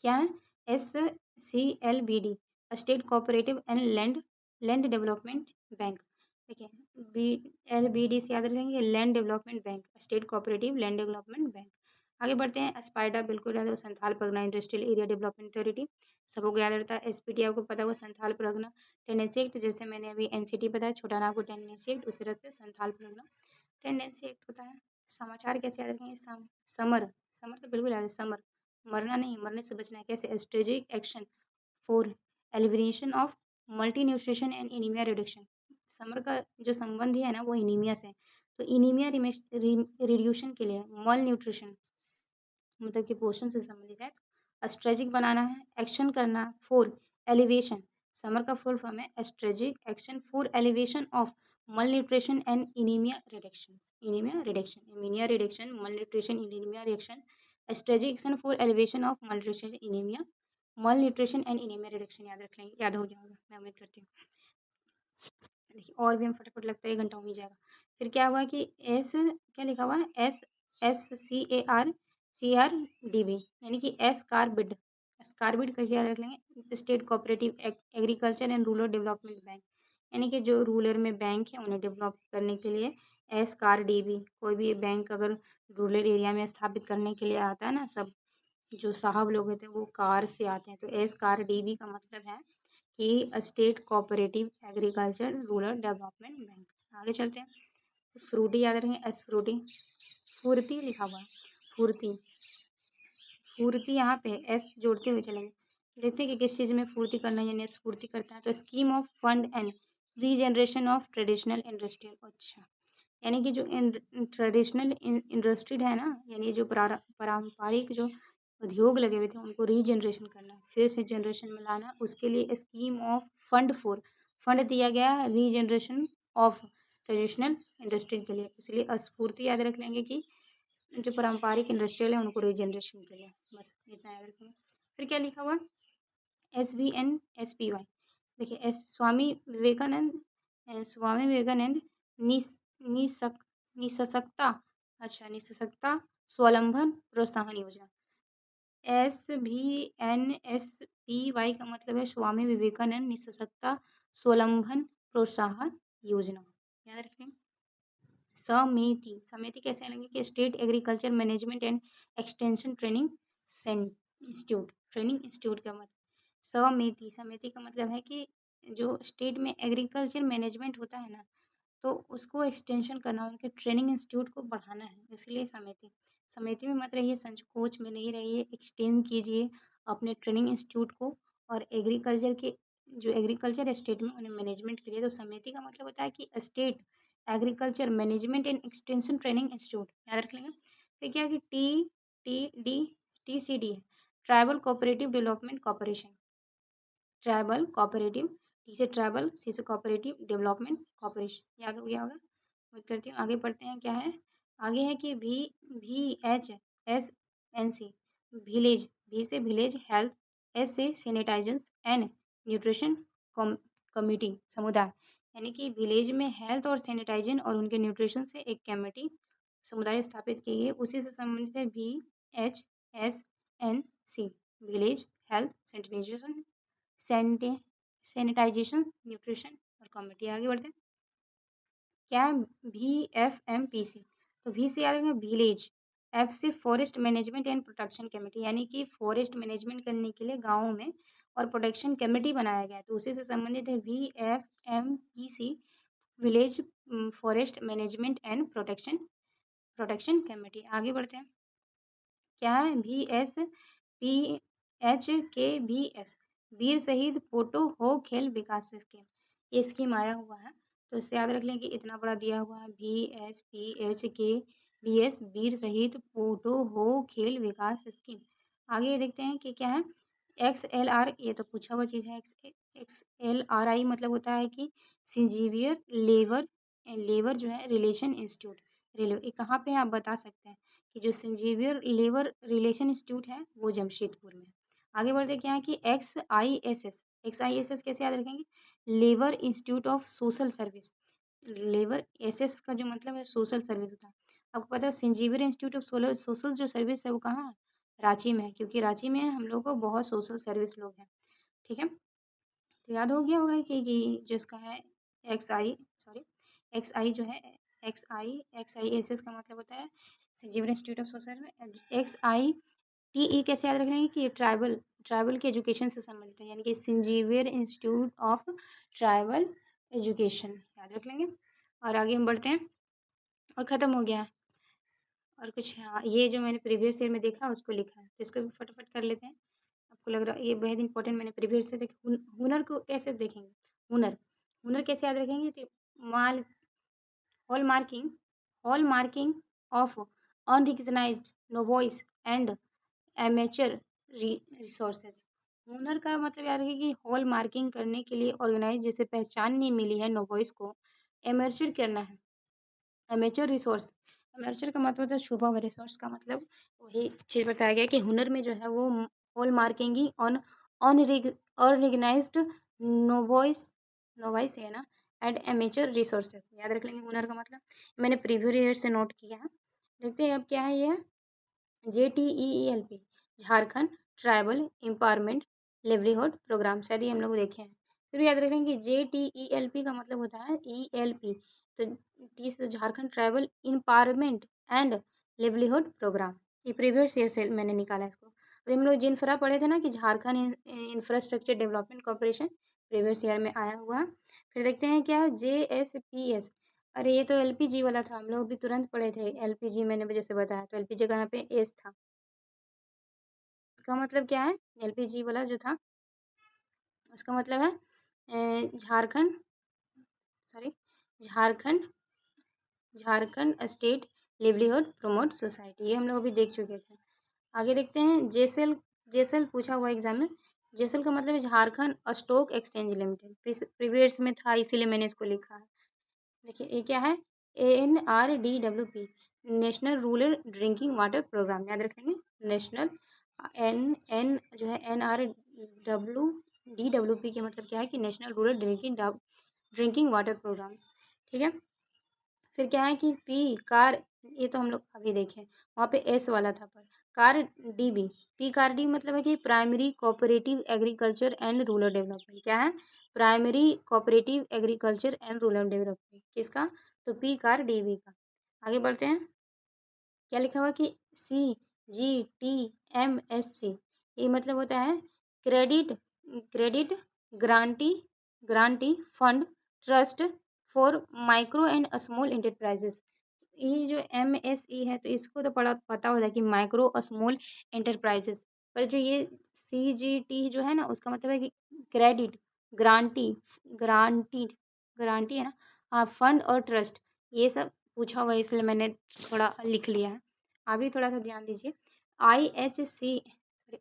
क्या है, SCLBD, state cooperative and land land development bank, ठीक है, LBD से याद रखेंगे, land development bank, state cooperative land development bank. आगे बढ़ते हैं, स्पाइडा बिल्कुल याद होगा, Santhal Pargana industrial area development authority, सबको याद रहता है। SPT आपको पता होगा, संथाल परगना टेनेंसी एक्ट, जैसे मैंने अभी NCT बताया, छोटा नागपुर टेनेंसी एक्ट, उसी तरह से संथाल परगना टेंडेंसी एक्ट होता है। समाचार कैसे याद रखेंगे, समर, समर तो बिल्कुल याद है, समर मरना नहीं, मरने से बचना है, कैसे, strategic action for elimination of multi nutrition and anaemia reduction. Summer का जो संबंध है ना वो एनीमिया से, तो एनीमिया रिड्यूशन के लिए, मल न्यूट्रिशन मतलब कि पोषण से संबंधित है, स्ट्रेटेजिक बनाना है, एक्शन करना, फॉर एलिवेशन, समर का फुल फॉर्म है strategic action for elevation of malnutrition and anemia reduction, anemia reduction, anemia reduction, malnutrition, anemia reduction, strategic action for elevation of malnutrition, anemia, malnutrition and anemia reduction, याद रख लेंगे, याद हो गया होगा मैं उम्मीद करती हूँ। देखिए और भी हम फटाफट लगता है 1 घंटा हो ही जाएगा। फिर क्या हुआ कि एस, क्या लिखा हुआ है, SSCARCRDB, यानी कि एसकार्बिड, एसकार्बिड कैसे याद रख लेंगे, state cooperative agriculture and rural development bank, यानी कि जो रूरल में बैंक है उन्हें डेवलप करने के लिए एस कार डी बी, कोई भी बैंक अगर रूरल एरिया में स्थापित करने के लिए आता है ना, सब जो साहब लोग होते हैं वो कार से आते हैं, तो एस कार डी बी का मतलब है कि state cooperative agriculture rural development bank. आगे चलते हैं, फ्रूटी याद रखेंगे, एस फ्रूटी, फुर्ती लिखा हुआ है, फुर्ती, फुर्ती यहाँ पे एस जोड़ते हुए चलेंगे, देखते हैं कि किस चीज़ में फुर्ती करना है, यानी स्फूर्ति करता है, तो scheme of fund and regeneration of traditional industry. अच्छा, यानी कि जो ट्रेडिशनल इंडस्ट्री है ना, यानी जो पारंपरिक जो उद्योग लगे हुए थे उनको रीजनरेशन करना, फिर से जनरेशन में लाना, उसके लिए scheme of fund for, fund दिया गया रीजनरेशन ऑफ ट्रेडिशनल इंडस्ट्री के लिए, इसलिए स्फूर्ति याद रख लेंगे कि जो पारंपरिक इंडस्ट्रियल है उनको रीजनरेशन के लिए, बस इतना याद रखेंगे। फिर क्या लिखा हुआ, SBNSPY, देखिए एस स्वामी विवेकानंद निस निसक निसशक्ता, अच्छा निसशक्ता स्वावलंबन प्रोत्साहन योजना। SBNSPY का मतलब है स्वामी विवेकानंद निसशक्ता स्वावलंबन प्रोत्साहन योजना, याद रखें। समिति, समिति कैसे लेंगे कि state agriculture management and extension training institute, training institute का मतलब समिति, समिति का मतलब है कि जो स्टेट में एग्रीकल्चर मैनेजमेंट होता है ना, तो उसको एक्सटेंशन करना, उनके ट्रेनिंग इंस्टीट्यूट को बढ़ाना है, इसलिए समिति, समिति में मत रहिए, संकोच में नहीं रहिए, एक्सटेंड कीजिए अपने ट्रेनिंग इंस्टीट्यूट को, और एग्रीकल्चर के जो एग्रीकल्चर स्टेट में उन्हें मैनेजमेंट के लिए, तो समिति का मतलब होता है कि state agriculture management and extension training institute, याद रख लेंगे। फिर क्या है कि TCD है, tribal cooperative development corporation, tribal cooperative, T से ट्राइबल, सी से कोऑपरेटिव डेवलपमेंट कॉर्पोरेशन, याद हो गया होगा। उम्मीद करती हूँ, आगे पढ़ते हैं क्या है, आगे है कि VHSNC, विलेज, V से विलेज हेल्थ, S से सैनिटाइजेशन एंड न्यूट्रिशन कमिटी, समुदाय, यानी कि विलेज में हेल्थ और सैनिटाइजेशन और उनके न्यूट्रिशन से एक कमेटी समुदाय स्थापित की है, उसी से संबंधित है VHSNC, village health sanitization sanitization nutrition और कमिटी। आगे बढ़ते हैं, क्या है VFMPC, तो V से याद रखेंगे विलेज, F से forest management and protection committee, यानी कि फॉरेस्ट मैनेजमेंट करने के लिए गाँव में और प्रोटेक्शन कमेटी बनाया गया है, तो उसी से संबंधित है VFMPC, village forest management and protection committee. आगे बढ़ते हैं, क्या है VSPHKBS, वीर शहीद फोटो हो खेल विकास स्कीम, ये स्कीम आया हुआ है, तो इससे याद रख लें कि इतना बड़ा दिया हुआ है VSPHKBS, वीर शहीद फोटो हो खेल विकास स्कीम। आगे देखते हैं कि क्या है XLR, ये तो पूछा हुआ चीज़ है, XLRI मतलब होता है कि संजीवियर लेबर जो है रिलेशन इंस्टीट्यूट, ये कहाँ पे है आप बता सकते हैं कि जो संजीवियर लेबर रिलेशन इंस्टीट्यूट है वो जमशेदपुर में। आगे बढ़ते क्या है कि XISS कैसे याद रखेंगे, labour institute of social service, labour SS का जो मतलब है सोशल सर्विस होता है, आपको पता है संजीवियर इंस्टीट्यूट ऑफ सोशल जो सर्विस है वो कहाँ है, रांची में है, क्योंकि रांची में हम लोग को बहुत सोशल सर्विस लोग हैं, ठीक है, तो याद हो गया होगा कि जिसका है एक्स आई जो है XISS का मतलब होता है संजीवनी इंस्टीट्यूट ऑफ सोशल में, XITE कैसे याद रखेंगे कि ट्राइबल के एजुकेशन से संबंधित है, यानी कि संजीवियर इंस्टीट्यूट ऑफ ट्राइबल एजुकेशन, याद रख लेंगे। और आगे हम बढ़ते हैं, और ख़त्म हो गया और कुछ, हाँ ये जो मैंने प्रीवियस ईयर में देखा उसको लिखा है, तो इसको भी फटाफट कर लेते हैं। आपको लग रहा है ये बेहद इंपॉर्टेंट, मैंने प्रीवियस से देखा, हुनर को कैसे देखेंगे, हुनर हुनर कैसे याद रखेंगे, तो माल hallmarking of unrecognised novice and amateur resources, हुनर का मतलब याद रखिए कि हॉल मार्किंग करने के लिए ऑर्गेनाइज जैसे पहचान नहीं मिली है नोवॉइस को, एमेचर करना है, एमेचर रिसोर्स, एमेचर का मतलब होता है छुपा हुआ, रिसोर्स का मतलब वही चीज़ बताया गया कि हुनर में जो है वो hallmarking on unrecognised novice novice है ना, एंड एमेचर रिसोर्सेज, याद रख लेंगे हुनर का मतलब, मैंने प्रीवियस ईयर से नोट किया है। देखते हैं अब क्या है ये JTEELP, Jharkhand tribal empowerment livelihood program, शायद ये हम लोग देखे हैं। फिर याद रखेंगे JTELP का मतलब होता है ELP, तो टी से Jharkhand tribal empowerment and livelihood program, ये प्रीवियस ईयर से मैंने निकाला इसको। अभी हम लोग जिनफ्रा पढ़े थे ना कि Jharkhand infrastructure development corporation, previous year में आया हुआ है। फिर देखते हैं क्या है JSPS। अरे ये तो LPG वाला था, हम लोग भी तुरंत पढ़े थे LPG, मैंने भी जैसे बताया, तो LPG का यहाँ पे एस था। इसका मतलब क्या है, LPG वाला जो था उसका मतलब है Jharkhand, sorry, Jharkhand Jharkhand state livelihood promote society, ये हम लोग अभी देख चुके थे। आगे देखते हैं जेसेल। जेसेल पूछा हुआ एग्जाम में। जेसेल का मतलब है Jharkhand stock exchange limited, previous में था इसीलिए मैंने इसको लिखा है। देखिए ये क्या है, NRDWP, national rural drinking water program, याद रखेंगे। नेशनल एन जो है NRDWP के मतलब क्या है कि national rural drinking water program, ठीक है। फिर क्या है कि पी कार, ये तो हम लोग अभी देखें, वहाँ पे एस वाला था, पर car DB, P car D मतलब है कि primary cooperative agriculture and rural development, क्या है, primary cooperative agriculture and rural development, किसका, तो पी कार DB का। आगे बढ़ते हैं, क्या लिखा हुआ कि CGTMSC, ये मतलब होता है credit credit guarantee guarantee fund trust for micro and small enterprises. ये जो MSE है तो इसको तो पता होता है कि माइक्रो स्मॉल एंटरप्राइजेस, पर जो ये CGT जो है ना उसका मतलब है कि क्रेडिट ग्रांटी ग्रांटीड गारंटी है ना, हाँ, फंड और ट्रस्ट, ये सब पूछा हुआ है इसलिए मैंने थोड़ा लिख लिया है। अभी थोड़ा सा ध्यान दीजिए।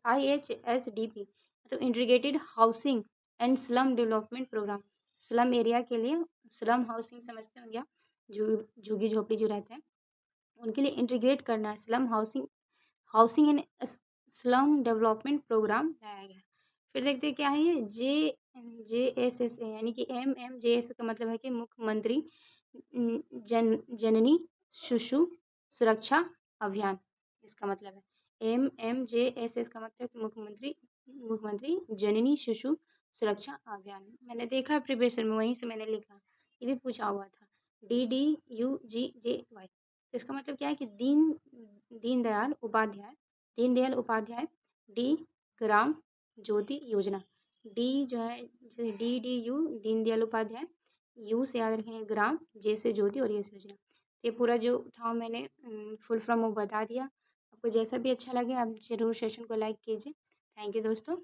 IHSDP मतलब integrated housing and slum development program, slum area के लिए, स्लम हाउसिंग समझते होंगे आप, जो झुग्गी झोपड़ी जो रहते हैं उनके लिए इंटीग्रेट करना है, slum housing housing and slum development program लाया गया। फिर देखते हैं क्या है ये JSSA, यानी कि MMJS का मतलब है कि मुख्यमंत्री जननी शिशु सुरक्षा अभियान, इसका मतलब है MMJSS का मतलब है कि मुख्यमंत्री जननी शिशु सुरक्षा अभियान। मैंने देखा प्रीवियस में, वहीं से मैंने लिखा, ये भी पूछा हुआ था। DDUGJY, तो इसका मतलब क्या है कि दीनदयाल उपाध्याय दीनदयाल उपाध्याय डी ग्राम ज्योति योजना, डी जो है DDU दीनदयाल उपाध्याय, यू से याद रखेंगे ग्राम, जे से ज्योति और ये से योजना। ये पूरा जो था मैंने फुल फॉर्म वो बता दिया। आपको जैसा भी अच्छा लगे आप जरूर सेशन को लाइक कीजिए। थैंक यू दोस्तों।